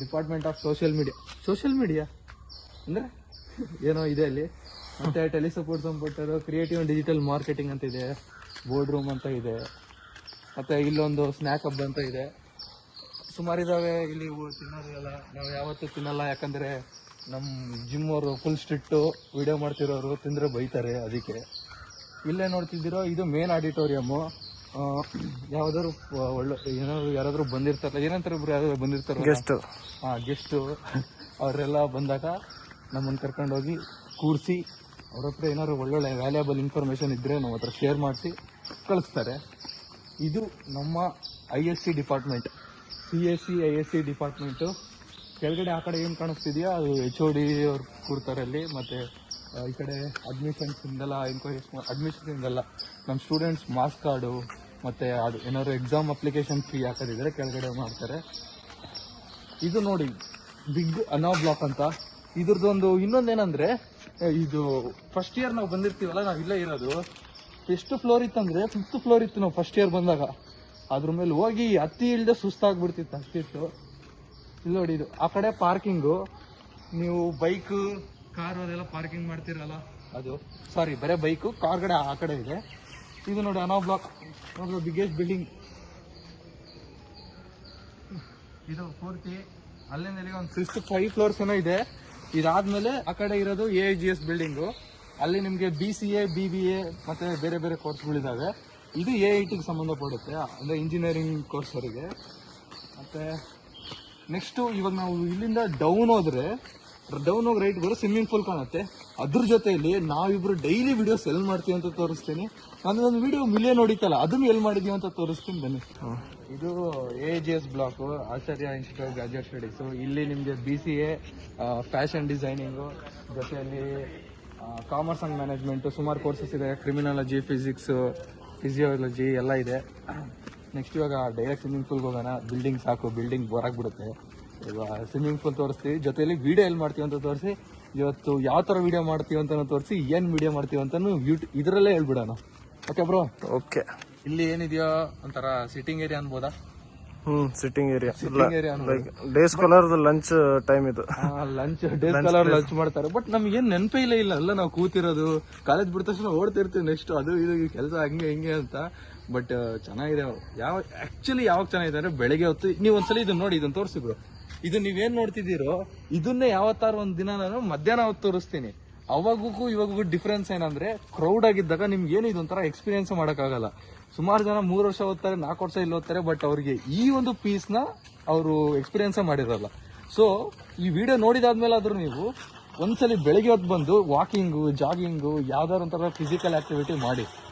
department of social media ಅಂದ್ರೆ ಏನೋ ಇದೆ ಅಲ್ಲಿ. ಮತ್ತೆ tele support computer, creative and digital marketing ಅಂತ ಇದೆ, ಬೋರ್ಡ್ ರೂಮ್ ಅಂತ ಇದೆ, ಮತ್ತೆ ಇಲ್ಲೊಂದು ಸ್ನ್ಯಾಕ್ ಹಬ್ ಅಂತ ಇದೆ. ಸುಮಾರು ಇದಾವೆ. ಇಲ್ಲಿ ತಿನ್ನೋದು ಎಲ್ಲ ನಾವು ಯಾವತ್ತೂ ತಿನ್ನಲ್ಲ, ಯಾಕಂದ್ರೆ ನಮ್ಮ ಜಿಮ್ ಅವರು ಫುಲ್ ಸ್ಟ್ರಿಕ್ಟು. ವಿಡಿಯೋ ಮಾಡ್ತಿರೋರು ತಿಂದ್ರೆ ಬೈತಾರೆ, ಅದಕ್ಕೆ. ಇಲ್ಲೇ ನೋಡ್ತಿದ್ದೀರೋ ಇದು ಮೇನ್ ಆಡಿಟೋರಿಯಮ್ಮು. ಯಾವ್ದಾದ್ರು ಯಾರಾದ್ರೂ ಬಂದಿರ್ತಾರಲ್ಲ, ಏನಂತಾರೆ ಯಾವ್ದಾದ್ರು ಬಂದಿರ್ತಾರ ಗೆಸ್ಟು. ಅವರೆಲ್ಲ ಬಂದಾಗ ನಮ್ಮನ್ನು ಕರ್ಕೊಂಡೋಗಿ ಕೂರಿಸಿ ಅವ್ರ ಹತ್ರ ಏನಾದ್ರು ಒಳ್ಳೊಳ್ಳೆ ವ್ಯಾಲ್ಯೂಬಲ್ ಇನ್ಫಾರ್ಮೇಶನ್ ಇದ್ರೆ ನಮ್ಮ ಹತ್ರ ಶೇರ್ ಮಾಡಿಸಿ ಕಳಿಸ್ತಾರೆ. ಇದು ನಮ್ಮ ISC department, CSC ISC department. ಕೆಳಗಡೆ ಆ ಕಡೆ ಏನು ಕಾಣಿಸ್ತಿದೆಯೋ ಅದು HOD ಅವ್ರು ಕೂರ್ತಾರೆ ಅಲ್ಲಿ. ಮತ್ತೆ ಈ ಕಡೆ ಅಡ್ಮಿಷನ್ಸ್ ಇಂದೆಲ್ಲ ನಮ್ಮ ಸ್ಟೂಡೆಂಟ್ಸ್ ಮಾರ್ಕ್ಸ್ ಕಾರ್ಡು ಮತ್ತೆ ಅದು ಏನಾದ್ರು ಎಕ್ಸಾಮ್ ಅಪ್ಲಿಕೇಶನ್ ಫೀ ಹಾಕೋದಿದ್ರೆ ಕೆಳಗಡೆ ಮಾಡ್ತಾರೆ. ಇದು ನೋಡಿ ಬಿಗ್ ಅನಾ ಬ್ಲಾಕ್ ಅಂತ. ಇದ್ರದ್ದೊಂದು ಇನ್ನೊಂದೇನಂದ್ರೆ, ಇದು ಫಸ್ಟ್ ಇಯರ್ ನಾವು ಬಂದಿರ್ತೀವಲ್ಲ, ನಾವು ಇಲ್ಲೇ ಇರೋದು. ಎಷ್ಟು ಫ್ಲೋರ್ ಇತ್ತಂದ್ರೆ 5th ಫ್ಲೋರ್ ಇತ್ತು ನಾವು ಫಸ್ಟ್ ಇಯರ್ ಬಂದಾಗ. ಅದ್ರ ಮೇಲೆ ಹೋಗಿ ಹತ್ತಿ ಇಲ್ದೆ ಸುಸ್ತಾಗ್ಬಿಡ್ತಿತ್ತು, ಅಷ್ಟಿತ್ತು. ಇಲ್ಲಿ ನೋಡಿ, ಇದು ಆ ಕಡೆ ಪಾರ್ಕಿಂಗು. ನೀವು ಬೈಕ್ ಕಾರ್ ಅದೆಲ್ಲ ಪಾರ್ಕಿಂಗ್ ಮಾಡ್ತಿರಲ್ಲ ಅದು, ಸಾರಿ ಬರೀ ಬೈಕು, ಕಾರ್ ಕಡೆ ಆ ಕಡೆ ಇದೆ. ಇದು ನೋಡಿ ಅನಾ ಬ್ಲಾಕ್, ಬಿಗ್ಗೆಸ್ಟ್ ಬಿಲ್ಡಿಂಗ್ ಇದು ಪೂರ್ತಿ. ಅಲ್ಲಿಂದ ಒಂದು 5 ಫ್ಲೋರ್ಸ್ ಏನೋ ಇದೆ. ಇದಾದ್ಮೇಲೆ ಆ ಕಡೆ ಇರೋದು AIGS ಬಿಲ್ಡಿಂಗು. ಅಲ್ಲಿ ನಿಮಗೆ BCA BBA ಮತ್ತೆ ಬೇರೆ ಬೇರೆ ಕೋರ್ಸ್ಗಳಿದಾವೆ. ಇದು AITಗೆ ಸಂಬಂಧಪಡುತ್ತೆ, ಅಂದ್ರೆ ಇಂಜಿನಿಯರಿಂಗ್ ಕೋರ್ಸ್ ಅವರಿಗೆ. ಮತ್ತೆ ನೆಕ್ಸ್ಟ್ ಇವಾಗ ನಾವು ಇಲ್ಲಿಂದ ಡೌನ್ ಹೋಗಿ ರೈಟ್ ಬರೋ ಸ್ವಿಮ್ಮಿಂಗ್ ಪೂಲ್ ಕಾಣುತ್ತೆ. ಅದ್ರ ಜೊತೆಯಲ್ಲಿ ನಾವಿಬ್ರು ಡೈಲಿ ವಿಡಿಯೋಸ್ ಎಲ್ಲಿ ಮಾಡ್ತೀವಿ ಅಂತ ತೋರಿಸ್ತೀನಿ. ನಾನು ಒಂದು ವಿಡಿಯೋ ಮಿಲಿಯನ್ ಹೊಡಿತಲ್ಲ, ಅದನ್ನು ಎಲ್ಲಿ ಮಾಡಿದೀವಿ ಅಂತ ತೋರಿಸ್ತೀನಿ ಬನ್ನಿ. ಇದು AGS ಬ್ಲಾಕ್ ಆಚಾರ್ಯ ಇನ್ಸ್ಟಿಟ್ಯೂಟ್ ಗ್ರಾಜುಯೇಟ್ ಸ್ಟಡೀಸ್. ಇಲ್ಲಿ ನಿಮಗೆ BCA ಫ್ಯಾಷನ್ ಡಿಸೈನಿಂಗು, ಜೊತೆಯಲ್ಲಿ ಕಾಮರ್ಸ್ ಅಂಡ್ ಮ್ಯಾನೇಜ್ಮೆಂಟ್ ಸುಮಾರು ಕೋರ್ಸಸ್ ಇದೆ. ಕ್ರಿಮಿನಾಲಜಿ, ಫಿಸಿಕ್ಸ್, ಫಿಸಿಯಾಲಜಿ ಎಲ್ಲ ಇದೆ. ನೆಕ್ಸ್ಟ್ ಇವಾಗ ಡೈರೆಕ್ಟ್ ಸ್ವಿಮ್ಮಿಂಗ್ ಪೂಲ್ಗೆ ಹೋಗೋಣ. ಬಿಲ್ಡಿಂಗ್ ಸಾಕು, ಬಿಲ್ಡಿಂಗ್ ಬೋರ್ ಆಗ್ಬಿಡುತ್ತೆ. ಇವಾಗ ಸ್ವಿಮ್ಮಿಂಗ್ ಪೂಲ್ ತೋರಿಸ್ತೀವಿ, ಜೊತೆಯಲ್ಲಿ ವಿಡಿಯೋ ಎಲ್ಲಿ ಮಾಡ್ತೀವಿ ಅಂತ ತೋರಿಸಿ, ಇವತ್ತು ಯಾವ ಥರ ವಿಡಿಯೋ ಮಾಡ್ತೀವಿ ಅಂತ ತೋರಿಸಿ, ಏನು ವಿಡಿಯೋ ಮಾಡ್ತೀವಿ ಅಂತಾನು ಇದರಲ್ಲೇ ಹೇಳ್ಬಿಡೋಣ. Okay bro? ಓಕೆ. ಇಲ್ಲಿ ಏನಿದೆಯೋ ಒಂಥರ ಸಿಟ್ಟಿಂಗ್ ಏರಿಯಾ ಅನ್ಬೋದಾ? Sitting area, area days scholar lunch time ಇದು. ಲಂಚ್ ಡೇಸ್ ಕಾಲರ್ ಲಂಚ್ ಮಾಡ್ತಾರೆ. ಬಟ್ ನಮ್ಗೆ ಏನ್ ನೆನಪೇ ಇಲ್ಲ ಅಲ್ಲ, ನಾವು ಕೂತಿರೋದು ಕಾಲೇಜ್ ಬಿಟ್ಟ ತಕ್ಷಣ ಓಡ್ತಿರ್ತೀವಿ ನೆಕ್ಸ್ಟ್ ಅದು ಇದು ಕೆಲಸ ಹಂಗೆ ಹಿಂಗೆ ಅಂತ. ಬಟ್ ಚೆನ್ನಾಗಿದೆ. ಆಕ್ಚುಲಿ ಯಾವಾಗ ಚೆನ್ನಾಗಿದೆ ಅಂದ್ರೆ ಬೆಳಗ್ಗೆ ಹೊತ್ತು ನೀವು ಒಂದ್ಸಲ ಇದನ್ನ ನೋಡಿ, ಇದನ್ನ ತೋರಿಸಿದ್ರು. ಇದು ನೀವೇನ್ ನೋಡ್ತಿದ್ದೀರೋ ಇದನ್ನೇ ಯಾವತ್ತಾರು ಒಂದ್ ದಿನ ನಾನು ಮಧ್ಯಾಹ್ನ ಹೊತ್ತು ತೋರಿಸ್ತೀನಿ. ಅವಾಗೂ ಇವಾಗೂ ಡಿಫ್ರೆನ್ಸ್ ಏನಂದ್ರೆ ಕ್ರೌಡ್ ಆಗಿದ್ದಾಗ ನಿಮ್ಗೆ ಏನು ಇದೊಂಥರ ಎಕ್ಸ್ಪೀರಿಯನ್ಸ್ ಮಾಡಕ್ಕಾಗಲ್ಲ. ಸುಮಾರು ಜನ 3 ವರ್ಷ ಓದ್ತಾರೆ, 4 ವರ್ಷ ಇಲ್ಲಿ ಓದ್ತಾರೆ, ಬಟ್ ಅವ್ರಿಗೆ ಈ ಒಂದು ಪೀಸ್ ನ ಅವರು ಎಕ್ಸ್ಪೀರಿಯನ್ಸ್ ಮಾಡಿರಲ್ಲ. ಸೊ ಈ ವಿಡಿಯೋ ನೋಡಿದಾದ್ಮೇಲೆ ಆದ್ರೂ ನೀವು ಒಂದ್ಸಲಿ ಬೆಳಿಗ್ಗೆ ಹೊತ್ತು ಬಂದು ವಾಕಿಂಗು, ಜಾಗಿಂಗು, ಯಾವ್ದಾದ್ರು ಒಂಥರ ಫಿಸಿಕಲ್ ಆಕ್ಟಿವಿಟಿ ಮಾಡಿ.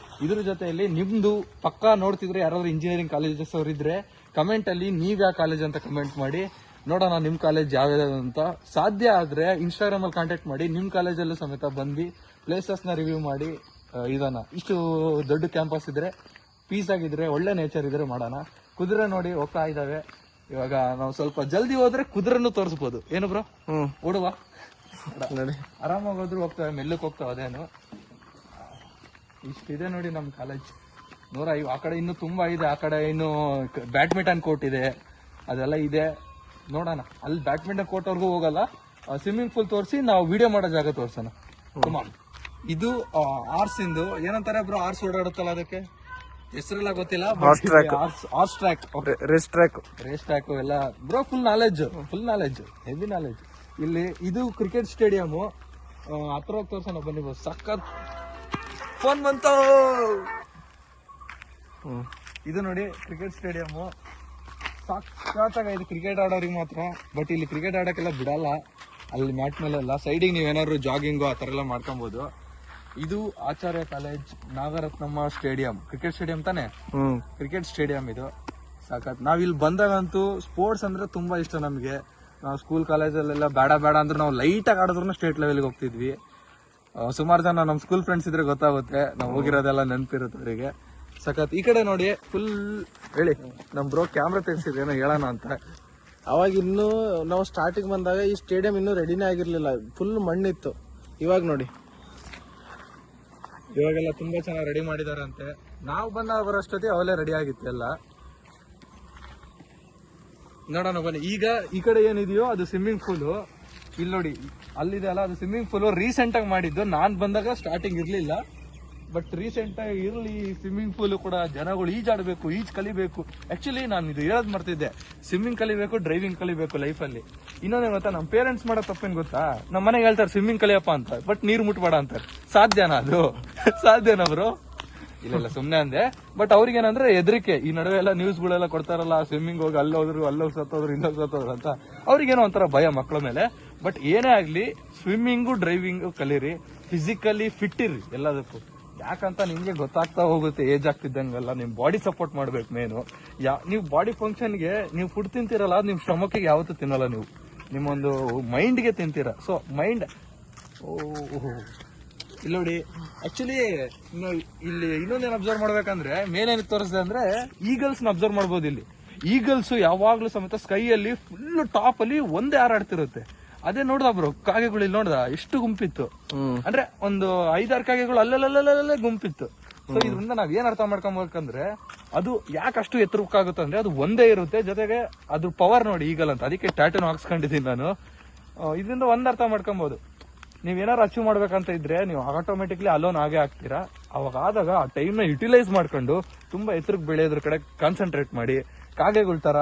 ಇದ್ರ ಜೊತೆಯಲ್ಲಿ ನಿಮ್ದು ಪಕ್ಕಾ ನೋಡ್ತಿದ್ರೆ ಯಾರಾದ್ರೂ ಇಂಜಿನಿಯರಿಂಗ್ ಕಾಲೇಜಸ್ ಅವ್ರು ಇದ್ರೆ ಕಮೆಂಟ್ ಅಲ್ಲಿ ನೀವ್ ಯಾವ ಕಾಲೇಜ್ ಅಂತ ಕಮೆಂಟ್ ಮಾಡಿ ನೋಡೋಣ ನಿಮ್ ಕಾಲೇಜ್ ಯಾವ್ಯಾವ ಅಂತ. ಸಾಧ್ಯ ಆದ್ರೆ ಇನ್ಸ್ಟಾಗ್ರಾಮ್ ಅಲ್ಲಿ ಕಾಂಟ್ಯಾಕ್ಟ್ ಮಾಡಿ, ನಿಮ್ ಕಾಲೇಜಲ್ಲೂ ಸಮೇತ ಬಂದು ಪ್ಲೇಸಸ್ ನ ರಿವ್ಯೂ ಮಾಡಿ ಇದನ್ನ. ಇಷ್ಟು ದೊಡ್ಡ ಕ್ಯಾಂಪಸ್ ಇದ್ರೆ, ಪೀಸ್ ಆಗಿದ್ರೆ, ಒಳ್ಳೆ ನೇಚರ್ ಇದ್ರೆ ಮಾಡೋಣ. ಕುದುರೆ ನೋಡಿ ಹೋಗ್ತಾ ಇದಾವೆ. ಇವಾಗ ನಾವು ಸ್ವಲ್ಪ ಜಲ್ದಿ ಹೋದ್ರೆ ಕುದುರೆನೂ ತೋರಿಸಬಹುದು. ಏನು ಬ್ರೋ? ಓಡುವ ನೋಡಿ, ಆರಾಮಾಗಿ ಹೋದ್ರು ಹೋಗ್ತವೆ, ಮೆಲ್ಲಕ್ಕೆ ಹೋಗ್ತಾವ. ಅದೇನು ಇಷ್ಟಿದೆ ನೋಡಿ ನಮ್ ಕಾಲೇಜ್. 150 ಆ ಕಡೆ ಇನ್ನು ತುಂಬಾ ಇದೆ. ಆ ಕಡೆ ಇನ್ನು ಬ್ಯಾಡ್ಮಿಂಟನ್ ಕೋರ್ಟ್ ಇದೆ, ಅದೆಲ್ಲ ಇದೆ. ನೋಡೋಣ. ಅಲ್ಲಿ ಬ್ಯಾಡ್ಮಿಂಟನ್ ಕೋರ್ಟ್ ಅವ್ರಿಗೂ ಹೋಗಲ್ಲ. ಸ್ವಿಮ್ಮಿಂಗ್ ಪೂಲ್ ತೋರಿಸಿ ನಾವು ವಿಡಿಯೋ ಮಾಡೋ ಜಾಗ ತೋರ್ಸೋಣ. ಕುಮಾರ್, ಇದು ಆರ್ಸ್ ಇಂದು ಏನಂತಾರೆ ಬ್ರೋ? ಆರ್ಸ್ ಓಡಾಡುತ್ತಲ್ಲ, ಅದಕ್ಕೆ ಹೆಸರೆಲ್ಲ ಗೊತ್ತಿಲ್ಲ. ಆರ್ಸ್ ಟ್ರ್ಯಾಕ್, ರೇಸ್ ಟ್ರ್ಯಾಕ್ ಎಲ್ಲ bro. Full knowledge, heavy knowledge. ಇಲ್ಲಿ ಇದು ಕ್ರಿಕೆಟ್ ಸ್ಟೇಡಿಯಂ. ಹತ್ರ ಹೋಗಿ ತೋರ್ಸೋಣ ಬನ್ನಿ ಬಸ್. ಸಖತ್ ಫೋನ್ ಬಂತು. ಇದು ನೋಡಿ ಕ್ರಿಕೆಟ್ ಸ್ಟೇಡಿಯಂ. ಸಖತ್ತಾಗೈದು ಕ್ರಿಕೆಟ್ ಆಡೋರಿಗೆ ಮಾತ್ರ. ಬಟ್ ಇಲ್ಲಿ ಕ್ರಿಕೆಟ್ ಆಡೋಕ್ಕೆಲ್ಲ ಬಿಡಲ್ಲ, ಅಲ್ಲಿ ಮ್ಯಾಟ್ ಮೇಲೆಲ್ಲ. ಸೈಡಿಗೆ ನೀವೇನಾದ್ರು ಜಾಗಿಂಗು ಆ ಥರ ಎಲ್ಲ ಮಾಡ್ಕೊಬಹುದು. ಇದು Acharya college Nagarathnamma stadium, cricket stadium ತಾನೆ? ಕ್ರಿಕೆಟ್ ಸ್ಟೇಡಿಯಂ ಇದು. ಸಾಕತ್. ನಾವ್ ಇಲ್ಲಿ ಬಂದಾಗಂತೂ ಸ್ಪೋರ್ಟ್ಸ್ ಅಂದ್ರೆ ತುಂಬಾ ಇಷ್ಟ ನಮ್ಗೆ. ನಾವು ಸ್ಕೂಲ್ ಕಾಲೇಜಲ್ಲೆಲ್ಲ ಬೇಡ ಅಂದ್ರೆ ನಾವು ಲೈಟ್ ಆಗಿ ಆಡಿದ್ರು ಸ್ಟೇಟ್ ಲೆವೆಲ್ಗೆ ಹೋಗ್ತಿದ್ವಿ. ಸುಮಾರು ಜನ ನಮ್ಮ ಸ್ಕೂಲ್ ಫ್ರೆಂಡ್ಸ್ ಇದ್ರೆ ಗೊತ್ತಾಗುತ್ತೆ, ನಾವು ಹೋಗಿರೋದೆಲ್ಲ ನೆನಪಿರುತ್ತೆ ಅವರಿಗೆ. ಸಖತ್. ಈ ಕಡೆ ನೋಡಿ ಫುಲ್. ಹೇಳಿ ನಮ್ ಬ್ರೋ ಕ್ಯಾಮ್ರಾ ತೆಗ್ಸಿದ್ರೆ ಏನೋ ಹೇಳೋಣ ಅಂತ. ಅವಾಗ ಇನ್ನೂ ನಾವು ಸ್ಟಾರ್ಟಿಂಗ್ ಬಂದಾಗ ಈ ಸ್ಟೇಡಿಯಂ ಇನ್ನೂ ರೆಡಿನೇ ಆಗಿರ್ಲಿಲ್ಲ, ಫುಲ್ ಮಣ್ಣಿತ್ತು. ಇವಾಗ ನೋಡಿ, ಇವಾಗೆಲ್ಲ ತುಂಬಾ ಚೆನ್ನಾಗಿ ರೆಡಿ ಮಾಡಿದಾರಂತೆ. ನಾವು ಬಂದಾಗ ಬರೋಷ್ಟೊತ್ತಿಗೆ ಅವೆಲ್ಲ ರೆಡಿ ಆಗಿತ್ತು ಎಲ್ಲ. ನೋಡೋಣ ಬನ್ನಿ. ಈಗ ಈ ಕಡೆ ಏನಿದೆಯೋ ಅದು ಸ್ವಿಮ್ಮಿಂಗ್ ಪೂಲ್. ಇಲ್ಲಿ ನೋಡಿ, ಅಲ್ಲಿದೆ ಅಲ್ಲ, ಅದು ಸ್ವಿಮ್ಮಿಂಗ್ ಪೂಲ್ ರೀಸೆಂಟ್ ಆಗಿ ಮಾಡಿದ್ದು. ನಾನ್ ಬಂದಾಗ ಸ್ಟಾರ್ಟಿಂಗ್ ಇರ್ಲಿಲ್ಲ, ಬಟ್ ರೀಸೆಂಟ್ ಆಗಿ ಇರ್ಲಿ ಸ್ವಿಮ್ಮಿಂಗ್ ಪೂಲ್ ಕೂಡ. ಜನಗಳು ಈಜಾಡಬೇಕು, ಈಜ್ ಕಲಿಬೇಕು. ಆಕ್ಚುಲಿ ನಾನು ಇದು ಹೇಳೋದ್ ಮರ್ತಿದ್ದೆ, ಸ್ವಿಮ್ಮಿಂಗ್ ಕಲಿಬೇಕು, ಡ್ರೈವಿಂಗ್ ಕಲಿಬೇಕು ಲೈಫಲ್ಲಿ. ಇನ್ನೊಂದೇ ಗೊತ್ತಾ, ನಮ್ಮ ಪೇರೆಂಟ್ಸ್ ಮಾಡೋ ತಪ್ಪೇನ್ ಗೊತ್ತಾ? ನಮ್ಮ ಮನೆಗೆ ಹೇಳ್ತಾರೆ ಸ್ವಿಮ್ಮಿಂಗ್ ಕಲಿಯಪ್ಪ ಅಂತ, ಬಟ್ ನೀರು ಮುಟ್ಬೇಡ ಅಂತಾರೆ. ಸಾಧ್ಯನಾ ಅದು? ಸಾಧ್ಯನಾ ಬ್ರೋ? ಇಲ್ಲ ಸುಮ್ನೆ ಅಂದೆ. ಬಟ್ ಅವ್ರಿಗೇನಂದ್ರೆ ಹೆದರಿಕೆ. ಈ ನಡುವೆ ಎಲ್ಲ ನ್ಯೂಸ್ಗಳೆಲ್ಲ ಕೊಡ್ತಾರಲ್ಲ, ಸ್ವಿಮ್ಮಿಂಗ್ ಹೋಗಿ ಅಲ್ಲೋದ್ರು ಸತ್ತೋದ್ರು ಇಲ್ಲೋಗಿ ಸತ್ತೋದ್ರು ಅಂತ. ಅವ್ರಿಗೇನೋ ಒಂಥರ ಭಯ ಮಕ್ಕಳ ಮೇಲೆ. ಬಟ್ ಏನೇ ಆಗ್ಲಿ ಸ್ವಿಮ್ಮಿಂಗು ಡ್ರೈವಿಂಗು ಕಲೀರಿ, ಫಿಸಿಕಲಿ ಫಿಟ್ ಇರ್ರಿ ಎಲ್ಲದಕ್ಕೂ. ಯಾಕಂತ ನಿಮ್ಗೆ ಗೊತ್ತಾಗ್ತಾ ಹೋಗುತ್ತೆ ಏಜ್ ಆಗ್ತಿದ್ದಂಗೆಲ್ಲ. ನಿಮ್ ಬಾಡಿ ಸಪೋರ್ಟ್ ಮಾಡ್ಬೇಕು ಮೇನು. ನೀವು ಬಾಡಿ ಫಂಕ್ಷನ್ಗೆ ನೀವು ಫುಡ್ ತಿಂತೀರಲ್ಲ, ಅದು ನಿಮ್ ಸ್ಟಮಕ್ಗೆ ಯಾವತ್ತೂ ತಿನ್ನಲ್ಲ ನೀವು, ನಿಮ್ಮೊಂದು ಮೈಂಡ್ಗೆ ತಿಂತೀರ. ಸೊ ಮೈಂಡ್ ಇಲ್ಲಿ ನೋಡಿ. ಆಕ್ಚುಲಿ ಇಲ್ಲಿ ಇನ್ನೊಂದೇನು ಅಬ್ಸರ್ವ್ ಮಾಡ್ಬೇಕಂದ್ರೆ, ಮೇಲೇನು ತೋರಿಸಿದೆ ಅಂದ್ರೆ ಈಗಲ್ಸ್ ನ ಅಬ್ಸರ್ವ್ ಮಾಡ್ಬೋದು. ಇಲ್ಲಿ ಈಗಲ್ಸ್ ಯಾವಾಗ್ಲೂ ಸಮೇತ ಸ್ಕೈಯಲ್ಲಿ ಫುಲ್ ಟಾಪ್ ಅಲ್ಲಿ ಒಂದೇ ಹಾರಾಡ್ತಿರುತ್ತೆ. ಅದೇ ನೋಡ್ದ ಬ್ರೋ, ಕಾಗೆಗಳು ಇಲ್ಲಿ ನೋಡ್ದ ಎಷ್ಟು ಗುಂಪಿತ್ತು ಅಂದ್ರೆ, ಒಂದು 5-6 ಕಾಗೆಗಳು ಅಲ್ಲಲ್ಲೇ ಗುಂಪಿತ್ತು. ಸೊ ಇದರಿಂದ ನಾವ್ ಏನ್ ಅರ್ಥ ಮಾಡ್ಕೊಬೇಕಂದ್ರೆ, ಅದು ಯಾಕೆ ಅಷ್ಟು ಎತ್ತರಕ್ಕಾಗುತ್ತೆ ಅಂದ್ರೆ ಅದು ಒಂದೇ ಇರುತ್ತೆ, ಜೊತೆಗೆ ಅದ್ರ ಪವರ್ ನೋಡಿ ಈಗಲ್ ಅಂತ. ಅದಕ್ಕೆ ಟ್ಯಾಟೂನು ಹಾಕ್ಸ್ಕೊಂಡಿದ್ದೀನಿ ನಾನು. ಇದರಿಂದ ಒಂದ್ ಅರ್ಥ ಮಾಡ್ಕೊಬಹುದು, ನೀವೇನಾರು ಅಚೀವ್ ಮಾಡ್ಬೇಕಂತ ಇದ್ರೆ ನೀವು ಆಟೋಮೆಟಿಕ್ಲಿ ಅಲೋನ್ ಆಗೇ ಆಗ್ತೀರಾ. ಅವಾಗ ಆದಾಗ ಆ ಟೈಮ್ ನ ಯುಟಿಲೈಸ್ ಮಾಡ್ಕೊಂಡು ತುಂಬಾ ಎತ್ತರಕ್ಕೆ ಬೆಳೆಯೋದ್ರ ಕಡೆ ಕಾನ್ಸಂಟ್ರೇಟ್ ಮಾಡಿ. ಕಾಗೆಗಳ ತರ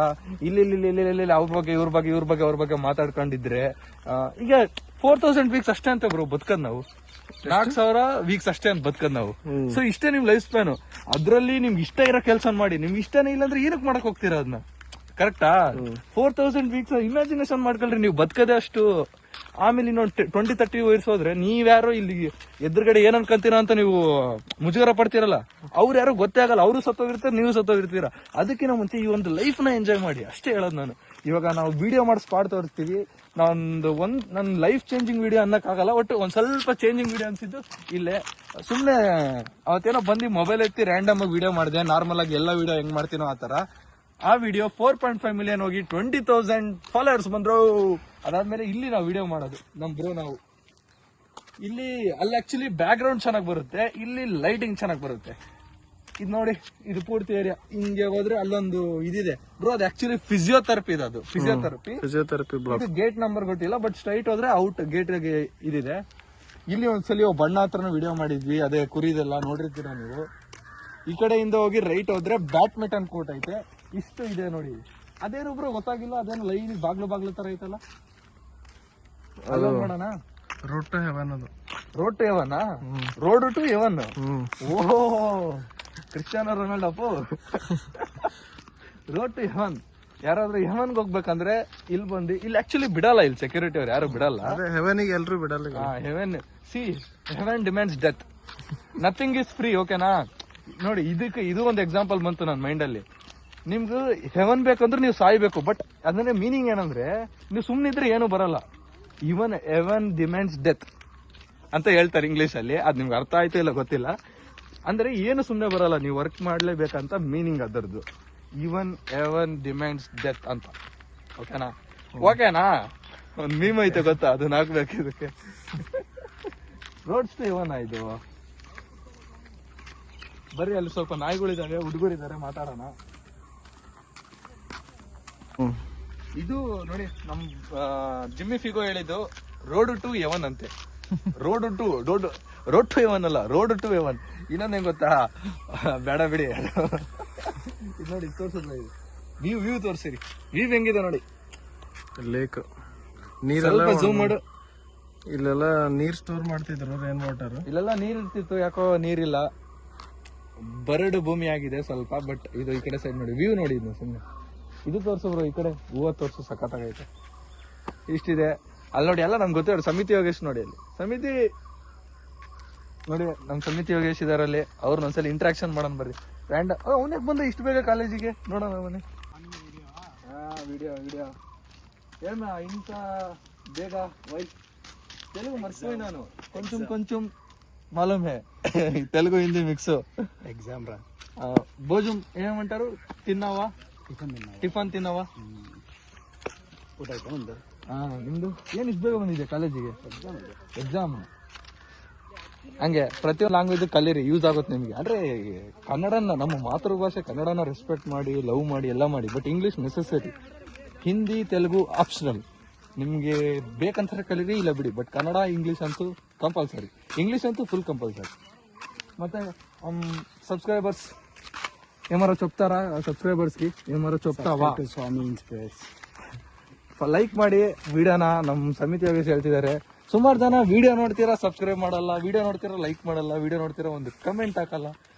ಇಲ್ಲಿ ಅವ್ರ ಬಗ್ಗೆ ಇವ್ರ ಬಗ್ಗೆ ಮಾತಾಡ್ಕೊಂಡಿದ್ರೆ ಈಗ 4000 ವೀಕ್ಸ್ ಅಷ್ಟೇ ಅಂತ ಬ್ರೋ ಬದುಕದ್ ನಾವು. 4000 ವೀಕ್ಸ್ ಅಷ್ಟೇ ಅಂತ ಬದುಕದ್ ನಾವು. ಸೊ ಇಷ್ಟೇ ನಿಮ್ ಲೈಫ್ ಸ್ಪ್ಯಾನ್. ಅದ್ರಲ್ಲಿ ನಿಮ್ಗೆ ಇಷ್ಟ ಇರೋ ಕೆಲಸ ಮಾಡಿ. ನಿಮ್ಗೆ ಇಷ್ಟನೇ ಇಲ್ಲಾಂದ್ರೆ ಏನಕ್ಕೆ ಮಾಡಕ್ ಹೋಗ್ತೀರಾ ಅದನ್ನ? ಕರೆಕ್ಟಾ? 4000 ವೀಕ್ಸ್ ಇಮ್ಯಾಜಿನೇಷನ್ ಮಾಡ್ಕೊಳ್ರಿ. ನೀವು ಬದುಕದೇ ಅಷ್ಟು. ಆಮೇಲೆ ಇನ್ನೊಂದು 20-30 ವಯಸ್ಸು ಹೋದ್ರೆ ನೀವ್ಯಾರೋ ಇಲ್ಲಿ ಎದುರುಗಡೆ ಏನ್ ಅನ್ಕೊಂತೀರಾ ಅಂತ ನೀವು ಮುಜುಗರ ಪಡ್ತೀರಲ್ಲ, ಅವ್ರು ಯಾರೋ ಗೊತ್ತೇ ಆಗಲ್ಲ, ಅವರು ಸತ್ತೋಗಿರ್ತಾರೆ, ನೀವು ಸತ್ತೋಗಿರ್ತೀರಾ. ಅದಕ್ಕಿಂತ ಮುಂಚೆ ಈ ಒಂದು ಲೈಫ್ ನ ಎಂಜಾಯ್ ಮಾಡಿ ಅಷ್ಟೇ ಹೇಳೋದು ನಾನು. ಇವಾಗ ನಾವು ವಿಡಿಯೋ ಮಾಡಿ ಸ್ಪಾಟ್ ತೋರಿಸ್ತೀವಿ, ನನ್ನ ಲೈಫ್ ಚೇಂಜಿಂಗ್ ವಿಡಿಯೋ ಅನ್ನಕ್ಕಾಗಲ್ಲ, ಒಟ್ಟು ಒಂದ್ ಸ್ವಲ್ಪ ಚೇಂಜಿಂಗ್ ವಿಡಿಯೋ ಅನ್ಸಿದ್ದು ಇಲ್ಲೇ. ಸುಮ್ನೆ ಅವತ್ತೇನೋ ಬಂದು ಮೊಬೈಲ್ ಎತ್ತಿ ರ್ಯಾಂಡಮ್ ಆಗಿ ವಿಡಿಯೋ ಮಾಡಿದೆ, ನಾರ್ಮಲ್ ಆಗಿ ಎಲ್ಲ ವಿಡಿಯೋ ಹೆಂಗ್ ಮಾಡ್ತೀನೋ ಆ ತರ. ಆ ವಿಡಿಯೋ 4.5 ಮಿಲಿಯನ್ ಹೋಗಿ 20,000 ಫಾಲೋವರ್ಸ್ ಬಂದ್ರು. ಅದಾದ್ಮೇಲೆ ಇಲ್ಲಿ ನಾವು ವಿಡಿಯೋ ಮಾಡೋದು ನಾವು ಇಲ್ಲಿ. ಅಲ್ಲಿ ಆಕ್ಚುಲಿ ಬ್ಯಾಕ್ ಗ್ರೌಂಡ್ ಚೆನ್ನಾಗಿ ಬರುತ್ತೆ, ಇಲ್ಲಿ ಲೈಟಿಂಗ್ ಚೆನ್ನಾಗಿ ಬರುತ್ತೆ. ಇದು ನೋಡಿ, ಇದು ಪೂರ್ತಿ ಏರಿಯಾ. ಹಿಂಗೆ ಹೋದ್ರೆ ಅಲ್ಲೊಂದು ಇದಿದೆ ಬ್ರೋ, ಅದು ಆಕ್ಚುಲಿ ಫಿಸಿಯೋಥೆರಪಿ ಇದೆ. ಅದು ಫಿಸಿಯೋಥೆರಪಿ ಇದು ಗೇಟ್ ನಂಬರ್ ಗೊತ್ತಿಲ್ಲ, ಬಟ್ ಸ್ಟ್ರೈಟ್ ಹೋದ್ರೆ ಔಟ್ ಗೇಟ್ ಇದಿದೆ. ಇಲ್ಲಿ ಒಂದ್ಸಲಿ ಬಣ್ಣ ಹತ್ರನೂ ವಿಡಿಯೋ ಮಾಡಿದ್ವಿ, ಅದೇ ಕುರಿದೆಲ್ಲ ನೋಡಿರ್ತೀರ ನೀವು. ಈ ಕಡೆಯಿಂದ ಹೋಗಿ ರೈಟ್ ಹೋದ್ರೆ ಬ್ಯಾಡ್ಮಿಂಟನ್ ಕೋರ್ಟ್ ಐತೆ, ಇಷ್ಟು ಇದೆ ನೋಡಿ. ಅದೇನೊಬ್ರು ಗೊತ್ತಾಗಿಲ್ಲ, ಅದೇನು ಲೈನ್ ಬಾಗ್ಲು ತರ ಐತಲ್ಲ, ಅಲ್ಲ ನೋಡೋಣ. ರೋಡ್ ಟು ಹೆವನ್ ಅದು. Road to heaven, road to heaven. ಓಹೋ, Cristiano Ronaldo Appu. Road to heaven. ಯಾರಾದ್ರೂ ಹೆವನ್ಗೆ ಹೋಗ್ಬೇಕಂದ್ರೆ ಇಲ್ಲಿ ಬಂದು, ಇಲ್ಲಿ ಆಕ್ಚುಲಿ ಬಿಡಲ್ಲ, ಇಲ್ಲಿ ಸೆಕ್ಯೂರಿಟಿ ಅವ್ರು ಯಾರು ಬಿಡಲ್ಲ. ಹೆವನಿಗೆ ಎಲ್ರು ಬಿಡಲ್ಲ. Heaven heaven demands death, nothing is free. ಓಕೆನಾ? ನೋಡಿ, ಇದು ಒಂದು ಎಕ್ಸಾಂಪಲ್ ಬಂತು ನನ್ನ ಮೈಂಡ್ ಅಲ್ಲಿ. ನಿಮ್ಗೆ ಹೆವನ್ ಬೇಕಂದ್ರೆ ನೀವು ಸಾಯ್ಬೇಕು, ಬಟ್ ಅದನ್ನೇ ಮೀನಿಂಗ್ ಏನಂದ್ರೆ ನೀವು ಸುಮ್ಮನಿದ್ರೆ ಏನು ಬರಲ್ಲ. ಇವನ್ ಹೆವನ್ ಡಿಮ್ಯಾಂಡ್ಸ್ ಡೆತ್ ಅಂತ ಹೇಳ್ತಾರೆ ಇಂಗ್ಲಿಷ್ ಅಲ್ಲಿ. ಅದ್ ನಿಮ್ಗೆ ಅರ್ಥ ಆಯ್ತು ಇಲ್ಲ ಗೊತ್ತಿಲ್ಲ. ಅಂದ್ರೆ ಏನು ಸುಮ್ಮನೆ ಬರಲ್ಲ, ನೀವು ವರ್ಕ್ ಮಾಡ್ಲೇಬೇಕಂತ ಮೀನಿಂಗ್ ಅದರದ್ದು. ಇವನ್ ಹೆವನ್ ಡಿಮ್ಯಾಂಡ್ಸ್ ಡೆತ್ ಅಂತ. ಓಕೆನಾ? ಒಂದ್ ಮೀಮ್ ಐತೆ ಗೊತ್ತಾ, ಅದನ್ನ ಹಾಕ್ಬೇಕು ಇದಕ್ಕೆ. ರೋಡ್ಸ್ ಟು ಹೆವನ್ ಇದು. ಬರ್ರಿ, ಅಲ್ಲಿ ಸ್ವಲ್ಪ ನಾಯಿಗಳಿದ್ದಾರೆ, ಹುಡುಗರಿದ್ದಾರೆ, ಮಾತಾಡೋಣ. ಇದು ನೋಡಿ, ನಮ್ ಜಿಮ್ಮಿ ಫಿಗೋ ಹೇಳಿದ್ದು ರೋಡ್ ಟು ಹೆವನ್ ಅಂತೆ. ರೋಡ್ ಟು ಹೆವನ್ ಅಲ್ಲ, ರೋಡ್ ಟು ಹೆವನ್. ಇನ್ನೊಂದೇನ್ ಗೊತ್ತಾ, ಬೇಡ ಬಿಡಿ. ಇದು ನೋಡಿ, ತೋರ್ಸಿಲ್ಲ, ಇದು ವ್ಯೂ ತೋರ್ಸಿರಿ. ವ್ಯೂ ಹೆಂಗಿದೆ ನೋಡಿ, ಲೇಕ್, ನೀರೆಲ್ಲ ಜೂಮ್ ಮಾಡು. ಇಲ್ಲೆಲ್ಲ ನೀರ್ ಸ್ಟೋರ್ ಮಾಡ್ತಿದ್ರು, ರೈನ್ ವಾಟರ್. ಇಲ್ಲೆಲ್ಲ ನೀರ್ ಇರ್ತಿತ್ತು, ಯಾಕೋ ನೀರಿಲ್ಲ, ಬರಡು ಭೂಮಿ ಆಗಿದೆ ಸ್ವಲ್ಪ. ಬಟ್ ಇದು ಈ ಕಡೆ ಸೈಡ್ ನೋಡಿ, ವ್ಯೂ ನೋಡಿ. ಇದು ಸುಮ್ಮನೆ ಇದು ತೋರ್ಸು ಬ್ರೋ, ಈ ಕಡೆ ಹೂವ ತೋರ್ಸು, ಸಖತ್ತಾಗೈತೆ. ಇಷ್ಟಿದೆ ಅಲ್ಲಿ ನೋಡಿ, ಎಲ್ಲ ನಮ್ಗೆ ಗೊತ್ತಿರೋ ಸಮಿತಿ ಯೋಗೇಶ್ ನೋಡಿ. ಅಲ್ಲಿ ಸಮಿತಿ ನೋಡಿ, ನಮ್ ಸಮಿತಿ ಯೋಗೇಶ್ ಇದಾರಲ್ಲಿ. ಅವ್ರನ್ನ ಒಂದ್ಸಲ ಇಂಟ್ರಾಕ್ಷನ್ ಮಾಡೋಣ ಬರ್ರಿ. ಅವನೇ ಬಂದ ಇಷ್ಟು ಬೇಗ ಕಾಲೇಜಿಗೆ, ನೋಡೋಣ ಅವನೇ. ವಿಡಿಯೋ ಏನ ಇಂತ ಬೇಗ ವೈಸ್ ತೆಲುಗು ಮರ್ಸ್ಕೋಯ್ ನಾನು, ಕೊಂಚಂ ಮಾಲೂಮ್ ಹೇ. తెలుగు హిందీ మిక్స్. ఎగ్జామ్ రా. భోజనం ఏమంటారు? తిన్నావా? ಟಿಫನ್ ತಿನ್ನವಾ? ನಿಮ್ದು ಏನ್ ಇಷ್ಟ ಬೇಗ ಬಂದಿದೆ ಕಾಲೇಜಿಗೆ? ಎಕ್ಸಾಮ್. ಹಂಗೆ ಪ್ರತಿಯೊಂದು ಲ್ಯಾಂಗ್ವೇಜ್ ಕಲೀರಿ, ಯೂಸ್ ಆಗುತ್ತೆ ನಿಮ್ಗೆ. ಅಂದ್ರೆ ಕನ್ನಡನ, ನಮ್ಮ ಮಾತೃಭಾಷೆ ಕನ್ನಡನ ರೆಸ್ಪೆಕ್ಟ್ ಮಾಡಿ, ಲವ್ ಮಾಡಿ, ಎಲ್ಲ ಮಾಡಿ. But English necessary. Hindi Telugu optional. ನಿಮ್ಗೆ ಬೇಕಂತಾರೆ ಕಲೀರಿ, ಇಲ್ಲ ಬಿಡಿ. ಬಟ್ ಕನ್ನಡ ಇಂಗ್ಲಿಷ್ ಅಂತೂ ಕಂಪಲ್ಸರಿ. ಇಂಗ್ಲಿಷ್ ಅಂತೂ ಫುಲ್ ಕಂಪಲ್ಸರಿ. ಮತ್ತೆ సబ్స్క్రైబర్స్ ఏమారో చెప్తారా? సబ్స్క్రైబర్స్ కి ఏమారో చెప్తావా? ಸ್ವಾಮಿ ಇನ್ಸ್ಪೈರ್ಸ್ ಲೈಕ್ ಮಾಡಿ ವಿಡಿಯೋನ. ನಮ್ಮ ಸಮಿತಿ ಯೋಗೇಶ್ ಹೇಳ್ತಿದ್ದಾರೆ, ಸುಮಾರು ಜನ ವಿಡಿಯೋ ನೋಡ್ತೀರಾ, ಸಬ್ಸ್ಕ್ರೈಬ್ ಮಾಡಲ್ಲ, ವಿಡಿಯೋ ನೋಡ್ತೀರಾ, ಲೈಕ್ ಮಾಡಲ್ಲ, ವಿಡಿಯೋ ನೋಡ್ತೀರಾ, ಒಂದು ಕಮೆಂಟ್ ಹಾಕಲ್ಲ.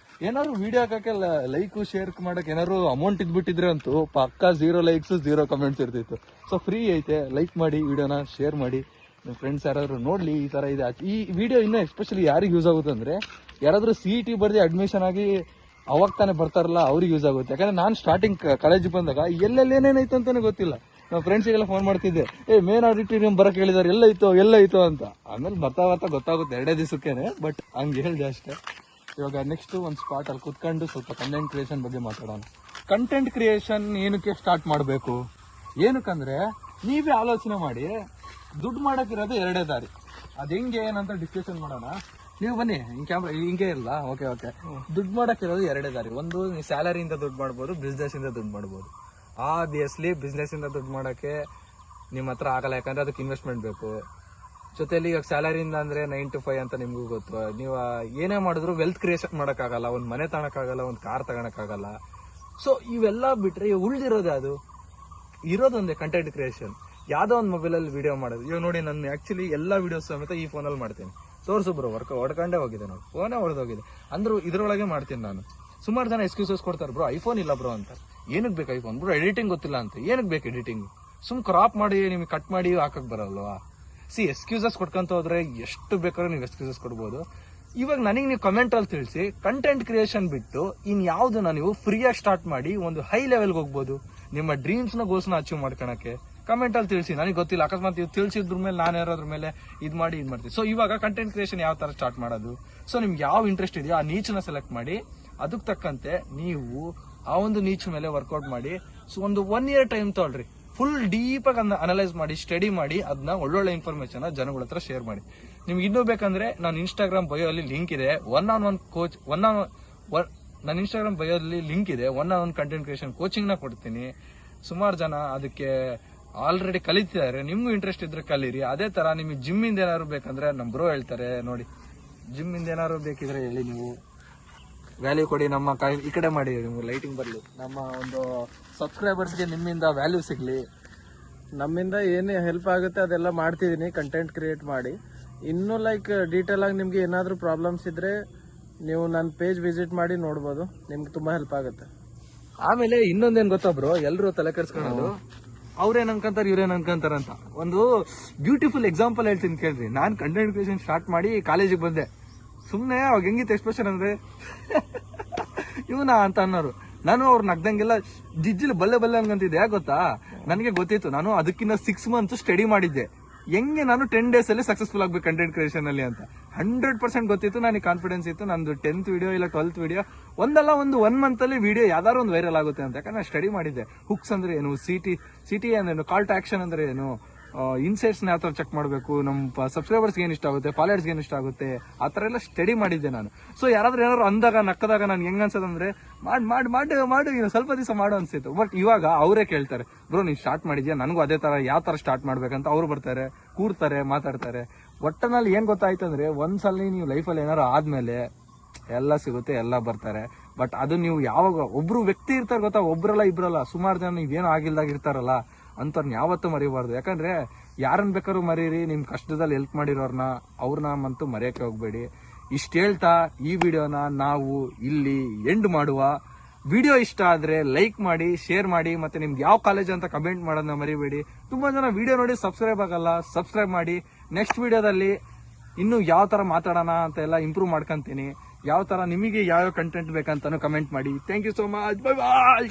ಏನಾದ್ರು ವಿಡಿಯೋ ಹಾಕಕ್ಕೆ ಲೈಕ್ ಶೇರ್ ಮಾಡಕ್ಕೆ ಏನಾದ್ರು ಅಮೌಂಟ್ ಇದ್ಬಿಟ್ಟಿದ್ರೆ ಅಂತೂ ಪಕ್ಕ 0 ಲೈಕ್ಸ್ 0 ಕಮೆಂಟ್ಸ್ ಇರ್ತಿತ್ತು. ಸೊ ಫ್ರೀ ಐತೆ, ಲೈಕ್ ಮಾಡಿ, ವಿಡಿಯೋನ ಶೇರ್ ಮಾಡಿ. ನಿಮ್ಮ ಫ್ರೆಂಡ್ಸ್ ಯಾರಾದ್ರು ನೋಡ್ಲಿ ಈ ತರ ಇದೆ. ಈ ವಿಡಿಯೋ ಇನ್ನೂ ಎಸ್ಪೆಷಲಿ ಯಾರಿಗೆ ಯೂಸ್ ಆಗುತ್ತೆ ಅಂದ್ರೆ, ಯಾರಾದ್ರೂ CET ಬರ್ದಿ ಅಡ್ಮಿಷನ್ ಆಗಿ ಅವಾಗ ತಾನೇ ಬರ್ತಾರಲ್ಲ, ಅವ್ರಿಗೆ ಯೂಸ್ ಆಗುತ್ತೆ. ಯಾಕಂದ್ರೆ ನಾನು ಸ್ಟಾರ್ಟಿಂಗ್ ಕಾಲೇಜಿಗೆ ಬಂದಾಗ ಎಲ್ಲೆಲ್ಲೇನೇನೈತೆ ಅಂತಾನೆ ಗೊತ್ತಿಲ್ಲ. ನಾವು ಫ್ರೆಂಡ್ಸಿಗೆಲ್ಲ ಫೋನ್ ಮಾಡ್ತಿದ್ದೆ, ಮೇನ್ ಆಡಿಟೋರಿಯಂ ಬರಕ್ ಹೇಳಿದಾರೆ, ಎಲ್ಲೈತೋ ಅಂತ. ಆಮೇಲೆ ಬರ್ತಾ ಗೊತ್ತಾಗುತ್ತೆ 2 ದಿವಸಕ್ಕೇನೆ. ಬಟ್ ಹಂಗೆ ಹೇಳಿದೆ ಅಷ್ಟೇ. ಇವಾಗ ನೆಕ್ಸ್ಟ್ ಒಂದು ಸ್ಪಾಟ್ ಅಲ್ಲಿ ಕುತ್ಕೊಂಡು ಸ್ವಲ್ಪ ಕಂಟೆಂಟ್ ಕ್ರಿಯೇಷನ್ ಬಗ್ಗೆ ಮಾತಾಡೋಣ. ಕಂಟೆಂಟ್ ಕ್ರಿಯೇಷನ್ ಏನಕ್ಕೆ ಸ್ಟಾರ್ಟ್ ಮಾಡಬೇಕು? ಏನಕ್ಕಂದ್ರೆ ನೀವೇ ಆಲೋಚನೆ ಮಾಡಿ, ದುಡ್ಡು ಮಾಡಕ್ಕಿರೋದು 2 ದಾರಿ. ಅದ್ ಹೆಂಗೆ ಏನಂತ ಡಿಸ್ಕಷನ್ ಮಾಡೋಣ. ನೀವು ಬನ್ನಿ, ಕ್ಯಾಮ್ರಾ ಹಿಂಗೆ ಇಲ್ಲ. ಓಕೆ ದುಡ್ಡು ಮಾಡಕ್ಕಿರೋದು 2 ದಾರಿ. ಒಂದು, ನೀವು ಸ್ಯಾಲರಿಯಿಂದ ದುಡ್ಡು ಮಾಡ್ಬೋದು, ಬಿಸ್ನೆಸ್ ಇಂದ ದುಡ್ಡು ಮಾಡ್ಬೋದು. ಆಬ್ವಿಯಸ್ಲಿ ಬಿಸ್ನೆಸ್ ಇಂದ ದುಡ್ಡು ಮಾಡಕ್ಕೆ ನಿಮ್ಮ ಹತ್ರ ಆಗಲ್ಲ, ಯಾಕಂದ್ರೆ ಅದಕ್ಕೆ ಇನ್ವೆಸ್ಟ್ಮೆಂಟ್ ಬೇಕು. ಜೊತೆಲಿ ಇವಾಗ ಸ್ಯಾಲರಿಯಿಂದ ಅಂದ್ರೆ 9 to 5 ಅಂತ ನಿಮ್ಗೂ ಗೊತ್ತು. ನೀವು ಏನೇ ಮಾಡಿದ್ರು ವೆಲ್ತ್ ಕ್ರಿಯೇಷನ್ ಮಾಡಕ್ಕಾಗಲ್ಲ, ಒಂದ್ ಮನೆ ತಗೊಳಕ್ಕಾಗಲ್ಲ, ಒಂದ್ ಕಾರ್ ತಗೊಳಕ್ಕಾಗಲ್ಲ. ಸೊ ಇವೆಲ್ಲ ಬಿಟ್ರೆ ಉಳಿದಿರೋದೇ ಅದು ಇರೋದೊಂದೇ ಕಂಟೆಂಟ್ ಕ್ರಿಯೇಷನ್. ಯಾವ್ದೋ ಒಂದು ಮೊಬೈಲಲ್ಲಿ ವಿಡಿಯೋ ಮಾಡೋದು. ಇವಾಗ ನೋಡಿ, ನಾನು ಆಕ್ಚುಲಿ ಎಲ್ಲಾ ವಿಡಿಯೋಸ್ ಸಮೇತ ಈ ಫೋನಲ್ಲಿ ಮಾಡ್ತೀನಿ. ತೋರ್ಸು ಬ್ರೋ, ಹೊಡ್ಕೊಂಡೇ ಹೋಗಿದೆ, ನೋಡಿ ಫೋನೇ ಹೊಡೆದೋಗಿದೆ ಅಂದ್ರೂ ಇದ್ರೊಳಗೆ ಮಾಡ್ತೀನಿ ನಾನು. ಸುಮಾರು ಜನ ಎಕ್ಸ್ಕ್ಯೂಸಸ್ ಕೊಡ್ತಾರೆ, ಬ್ರೋ ಐಫೋನ್ ಇಲ್ಲ ಬ್ರೋ ಅಂತ. ಏನಕ್ಕೆ ಬೇಕು ಐಫೋನ್? ಬ್ರೋ ಎಡಿಟಿಂಗ್ ಗೊತ್ತಿಲ್ಲ ಅಂತ. ಏನಕ್ಕೆ ಬೇಕು ಎಡಿಟಿಂಗ್? ಸುಮ್ ಕ್ರಾಪ್ ಮಾಡಿ ನಿಮ್ಗೆ ಕಟ್ ಮಾಡಿ ಹಾಕಕ್ ಬರಲ್ವಾ? ಎಕ್ಸ್ಕ್ಯೂಸಸ್ ಕೊಡ್ಕೊಂತ ಹೋದ್ರೆ ಎಷ್ಟು ಬೇಕಾದ್ರೂ ನೀವು ಎಕ್ಸ್ಕ್ಯೂಸಸ್ ಕೊಡ್ಬೋದು. ಇವಾಗ ನನಗೆ ನೀವು ಕಮೆಂಟ್ ಅಲ್ಲಿ ತಿಳಿಸಿ, ಕಂಟೆಂಟ್ ಕ್ರಿಯೇಷನ್ ಬಿಟ್ಟು ಇನ್ ಯಾವ್ದನ್ನ ನೀವು ಫ್ರೀಯಾಗಿ ಸ್ಟಾರ್ಟ್ ಮಾಡಿ ಒಂದು ಹೈ ಲೆವೆಲ್ಗೆ ಹೋಗ್ಬೋದು, ನಿಮ್ಮ ಡ್ರೀಮ್ಸ್ ನ ಗೋಲ್ಸ್ ನ ಅಚೀವ್ ಮಾಡ್ಕೊಳಕ್ಕೆ. ಕಮೆಂಟ್ ಅಲ್ಲಿ ತಿಳಿಸಿ, ನನಗೆ ಗೊತ್ತಿಲ್ಲ, ಅಕಸ್ಮಾತ್ ನೀವು ತಿಳಿಸಿದ್ರ ಮೇಲೆ ನಾನು ಯಾರಾದ್ರ ಮೇಲೆ ಇದ್ ಮಾಡ್ತೀನಿ. ಸೊ ಇವಾಗ ಕಂಟೆಂಟ್ ಕ್ರಿಯೇಷನ್ ಯಾವ ತರ ಸ್ಟಾರ್ಟ್ ಮಾಡೋದು, ಸೊ ನಿಮ್ಗೆ ಯಾವ ಇಂಟ್ರೆಸ್ಟ್ ಇದೆಯೋ ಆ ನೀಚನ್ನ ಸೆಲೆಕ್ಟ್ ಮಾಡಿ ಅದಕ್ಕೆ ತಕ್ಕಂತೆ ನೀವು ಆ ಒಂದು ನೀಚ್ ಮೇಲೆ ವರ್ಕೌಟ್ ಮಾಡಿ. ಸೊ ಒಂದು 1 year ಟೈಮ್ ತಗೊಳ್ರಿ, ಫುಲ್ ಡೀಪ್ ಆಗಿ ಅನಲೈಸ್ ಮಾಡಿ, ಸ್ಟಡಿ ಮಾಡಿ, ಅದನ್ನ ಒಳ್ಳೊಳ್ಳೆ ಇನ್ಫಾರ್ಮೇಶನ್ ಜನಗಳ ಹತ್ರ ಶೇರ್ ಮಾಡಿ. ನಿಮ್ಗೆ ಇನ್ನೂ ಬೇಕಂದ್ರೆ ನಾನು ಇನ್ಸ್ಟಾಗ್ರಾಮ್ ಬಯೋ ಅಲ್ಲಿ ಲಿಂಕ್ ಇದೆ, ಒನ್ ಕೋಚ್ ನನ್ನ ಇನ್ಸ್ಟಾಗ್ರಾಮ್ ಬಯೋ ಅಲ್ಲಿ ಲಿಂಕ್ ಇದೆ, 1-on-1 ಕಂಟೆಂಟ್ ಕ್ರಿಯೇಷನ್ ಕೋಚಿಂಗ್ ನ ಕೊಡ್ತೀನಿ. ಸುಮಾರು ಜನ ಅದಕ್ಕೆ ಆಲ್ರೆಡಿ ಕಲಿತಿದ್ದಾರೆ, ನಿಮ್ಗೂ ಇಂಟ್ರೆಸ್ಟ್ ಇದ್ರೆ ಕಲೀರಿ. ಅದೇ ತರ ನಿಮಗೆ ಜಿಮ್ ಇಂದ ಏನಾದ್ರು ಬೇಕಂದ್ರೆ ನಮ್ ಬ್ರೋ ಹೇಳ್ತಾರೆ ನೋಡಿ, ಜಿಮ್ ಇಂದ ಏನಾದ್ರು ಬೇಕಿದ್ರೆ ಹೇಳಿ, ನೀವು ವ್ಯಾಲ್ಯೂ ಕೊಡಿ, ನಮ್ಮ ಈ ಕಡೆ ಮಾಡಿ, ನಿಮ್ಗೆ ಲೈಟಿಂಗ್ ಬರ್ಲಿ, ನಮ್ಮ ಒಂದು ಸಬ್ಸ್ಕ್ರೈಬರ್ಸ್ಗೆ ನಿಮ್ಮಿಂದ ವ್ಯಾಲ್ಯೂ ಸಿಗ್ಲಿ. ನಮ್ಮಿಂದ ಏನೇ ಹೆಲ್ಪ್ ಆಗುತ್ತೆ ಅದೆಲ್ಲ ಮಾಡ್ತಿದ್ದೀನಿ, ಕಂಟೆಂಟ್ ಕ್ರಿಯೇಟ್ ಮಾಡಿ. ಇನ್ನೂ ಲೈಕ್ ಡೀಟೇಲ್ ಆಗಿ ನಿಮ್ಗೆ ಏನಾದರೂ ಪ್ರಾಬ್ಲಮ್ಸ್ ಇದ್ರೆ ನೀವು ನನ್ನ ಪೇಜ್ ವಿಸಿಟ್ ಮಾಡಿ ನೋಡ್ಬೋದು, ನಿಮ್ಗೆ ತುಂಬಾ ಹೆಲ್ಪ್ ಆಗುತ್ತೆ. ಆಮೇಲೆ ಇನ್ನೊಂದೇನ್ ಗೊತ್ತಾ ಬ್ರೋ, ಎಲ್ರು ತಲೆ ಕೆಡ್ಸ್ಕೊಳ್ಳೋದು ಅವ್ರೇನ್ ಅನ್ಕೊಂತಾರೆ ಇವ್ರೇನ್ ಅನ್ಕೊಂತಾರ ಅಂತ. ಒಂದು ಬ್ಯೂಟಿಫುಲ್ ಎಕ್ಸಾಂಪಲ್ ಹೇಳ್ತೀನಿ ಕೇಳ್ರಿ. ನಾನ್ ಕಂಟೆಂಟ್ ಕ್ರಿಯೇಷನ್ ಸ್ಟಾರ್ಟ್ ಮಾಡಿ ಕಾಲೇಜಿಗೆ ಬಂದೆ, ಸುಮ್ನೆ ಅವಾಗ ಹೆಂಗಿತ್ತು ಎಕ್ಸ್ಪ್ರೆಷನ್ ಅಂದ್ರೆ ಇವನಾ ಅಂತ ಅನ್ನೋರು. ನಾನು ಅವ್ರು ನಗ್ದಂಗೆಲ್ಲ ಜಿಜ್ಜಿಲ್ ಬಲ್ಲೆ ಅನ್ಕಂತಿದ್ದೆ. ಯಾಕೆ ಗೊತ್ತಾ, ನನಗೆ ಗೊತ್ತಿತ್ತು ನಾನು ಅದಕ್ಕಿಂತ 6 months ಸ್ಟಡಿ ಮಾಡಿದ್ದೆ, ಹೆಂಗೆ ನಾನು 10 days ಅಲ್ಲಿ ಸಕ್ಸಸ್ಫುಲ್ ಆಗ್ಬೇಕು ಕಂಟೆಂಟ್ ಕ್ರಿಯೇಷನ್ ಅಲ್ಲಿ ಅಂತ 100% ಗೊತ್ತಿತ್ತು. ನನಗೆ ಕಾನ್ಫಿಡೆನ್ಸ್ ಇತ್ತು, ನಂದು 10th ವಿಡಿಯೋ ಇಲ್ಲ 12th ವಿಡಿಯೋ ಒಂದಲ್ಲ ಒಂದು 1 month ಅಲ್ಲಿ ವಿಡಿಯೋ ಯಾವ್ದಾದ್ರು ಒಂದು ವೈರಲ್ ಆಗುತ್ತೆ ಅಂತ. ಯಾಕಂದ್ರೆ ನಾನು ಸ್ಟಡಿ ಮಾಡಿದ್ದೆ. ಹುಕ್ಸ್ ಅಂದ್ರೆ ಏನು, ಸಿಟಿ ಅಂದ್ರೇನು, ಕಾಲ್ ಟು ಆಕ್ಷನ್ ಅಂದ್ರೆ ಏನು, ಇನ್ಸೈಟ್ಸ್ ಯಾವ ತರ ಚೆಕ್ ಮಾಡಬೇಕು, ನಮ್ಮ ಸಬ್ಸ್ಕ್ರೈಬರ್ಸ್ಗೆ ಏನ್ ಇಷ್ಟ ಆಗುತ್ತೆ, ಫಾಲೋವರ್ಸ್ಗೆ ಏನ್ ಇಷ್ಟ ಆಗುತ್ತೆ, ಆ ತರ ಎಲ್ಲ ಸ್ಟಡಿ ಮಾಡಿದ್ದೆ ನಾನು. ಸೊ ಯಾರಾದ್ರೂ ಏನಾದ್ರು ಅಂದಾಗ ನಕ್ಕದಾಗ ನಾನು ಹೆಂಗ್ ಅನ್ಸೋದಂದ್ರೆ ಮಾಡು ಸ್ವಲ್ಪ ದಿವಸ ಮಾಡು ಅನ್ಸಿತ್ತು. ಬಟ್ ಇವಾಗ ಅವರೇ ಕೇಳ್ತಾರೆ, ಬ್ರೋ ನೀನ್ ಸ್ಟಾರ್ಟ್ ಮಾಡಿದ್ಯಾ, ನನಗೂ ಅದೇ ತರ ಯಾವ ತರ ಸ್ಟಾರ್ಟ್ ಮಾಡ್ಬೇಕಂತ ಅವ್ರು ಬರ್ತಾರೆ, ಕೂರ್ತಾರೆ, ಮಾತಾಡ್ತಾರೆ. ಒಟ್ಟನಲ್ಲಿ ಏನ್ ಗೊತ್ತಾಯ್ತಂದ್ರೆ, ಒಂದ್ಸಲ ನೀವು ಲೈಫಲ್ಲಿ ಏನಾರು ಆದ್ಮೇಲೆ ಎಲ್ಲ ಸಿಗುತ್ತೆ, ಎಲ್ಲ ಬರ್ತಾರೆ. ಬಟ್ ಅದು ನೀವು ಯಾವಾಗ ಒಬ್ರು ವ್ಯಕ್ತಿ ಇರ್ತಾರೆ ಗೊತ್ತಾ, ಒಬ್ರಲ್ಲ ಇಬ್ರಲ್ಲ, ಸುಮಾರು ಜನ ನೀವೇನು ಆಗಿಲ್ದಾಗ ಇರ್ತಾರಲ್ಲ ಅಂತವ್ರನ್ನ ಯಾವತ್ತೂ ಮರಿಬಾರ್ದು. ಯಾಕಂದ್ರೆ ಯಾರನ್ನ ಬೇಕಾದ್ರೂ ಮರೀರಿ, ನಿಮ್ ಕಷ್ಟದಲ್ಲಿ ಹೆಲ್ಪ್ ಮಾಡಿರೋರ್ನ ಅವ್ರನ್ನ ಅಂತೂ ಮರೆಯಕ್ಕೆ ಹೋಗ್ಬೇಡಿ. ಇಷ್ಟ ಹೇಳ್ತಾ ಈ ವಿಡಿಯೋನ ನಾವು ಇಲ್ಲಿ ಎಂಡ್ ಮಾಡುವ. ವಿಡಿಯೋ ಇಷ್ಟ ಆದ್ರೆ ಲೈಕ್ ಮಾಡಿ, ಶೇರ್ ಮಾಡಿ, ಮತ್ತೆ ನಿಮ್ದು ಯಾವ ಕಾಲೇಜ್ ಅಂತ ಕಮೆಂಟ್ ಮಾಡೋದನ್ನ ಮರಿಬೇಡಿ. ತುಂಬಾ ಜನ ವಿಡಿಯೋ ನೋಡಿ ಸಬ್ಸ್ಕ್ರೈಬ್ ಆಗಲ್ಲ, ಸಬ್ಸ್ಕ್ರೈಬ್ ಮಾಡಿ. ನೆಕ್ಸ್ಟ್ ವಿಡಿಯೋದಲ್ಲಿ ಇನ್ನು ಯಾವ ತರ ಮಾತಾಡೋಣ ಅಂತ ಎಲ್ಲ ಇಂಪ್ರೂವ್ ಮಾಡ್ಕೊಂತೀನಿ. ಯಾವ ತರ ನಿಮಗೆ ಯಾವ ಕಂಟೆಂಟ್ ಬೇಕಂತಾನು ಕಮೆಂಟ್ ಮಾಡಿ. Thank you so much, bye bye.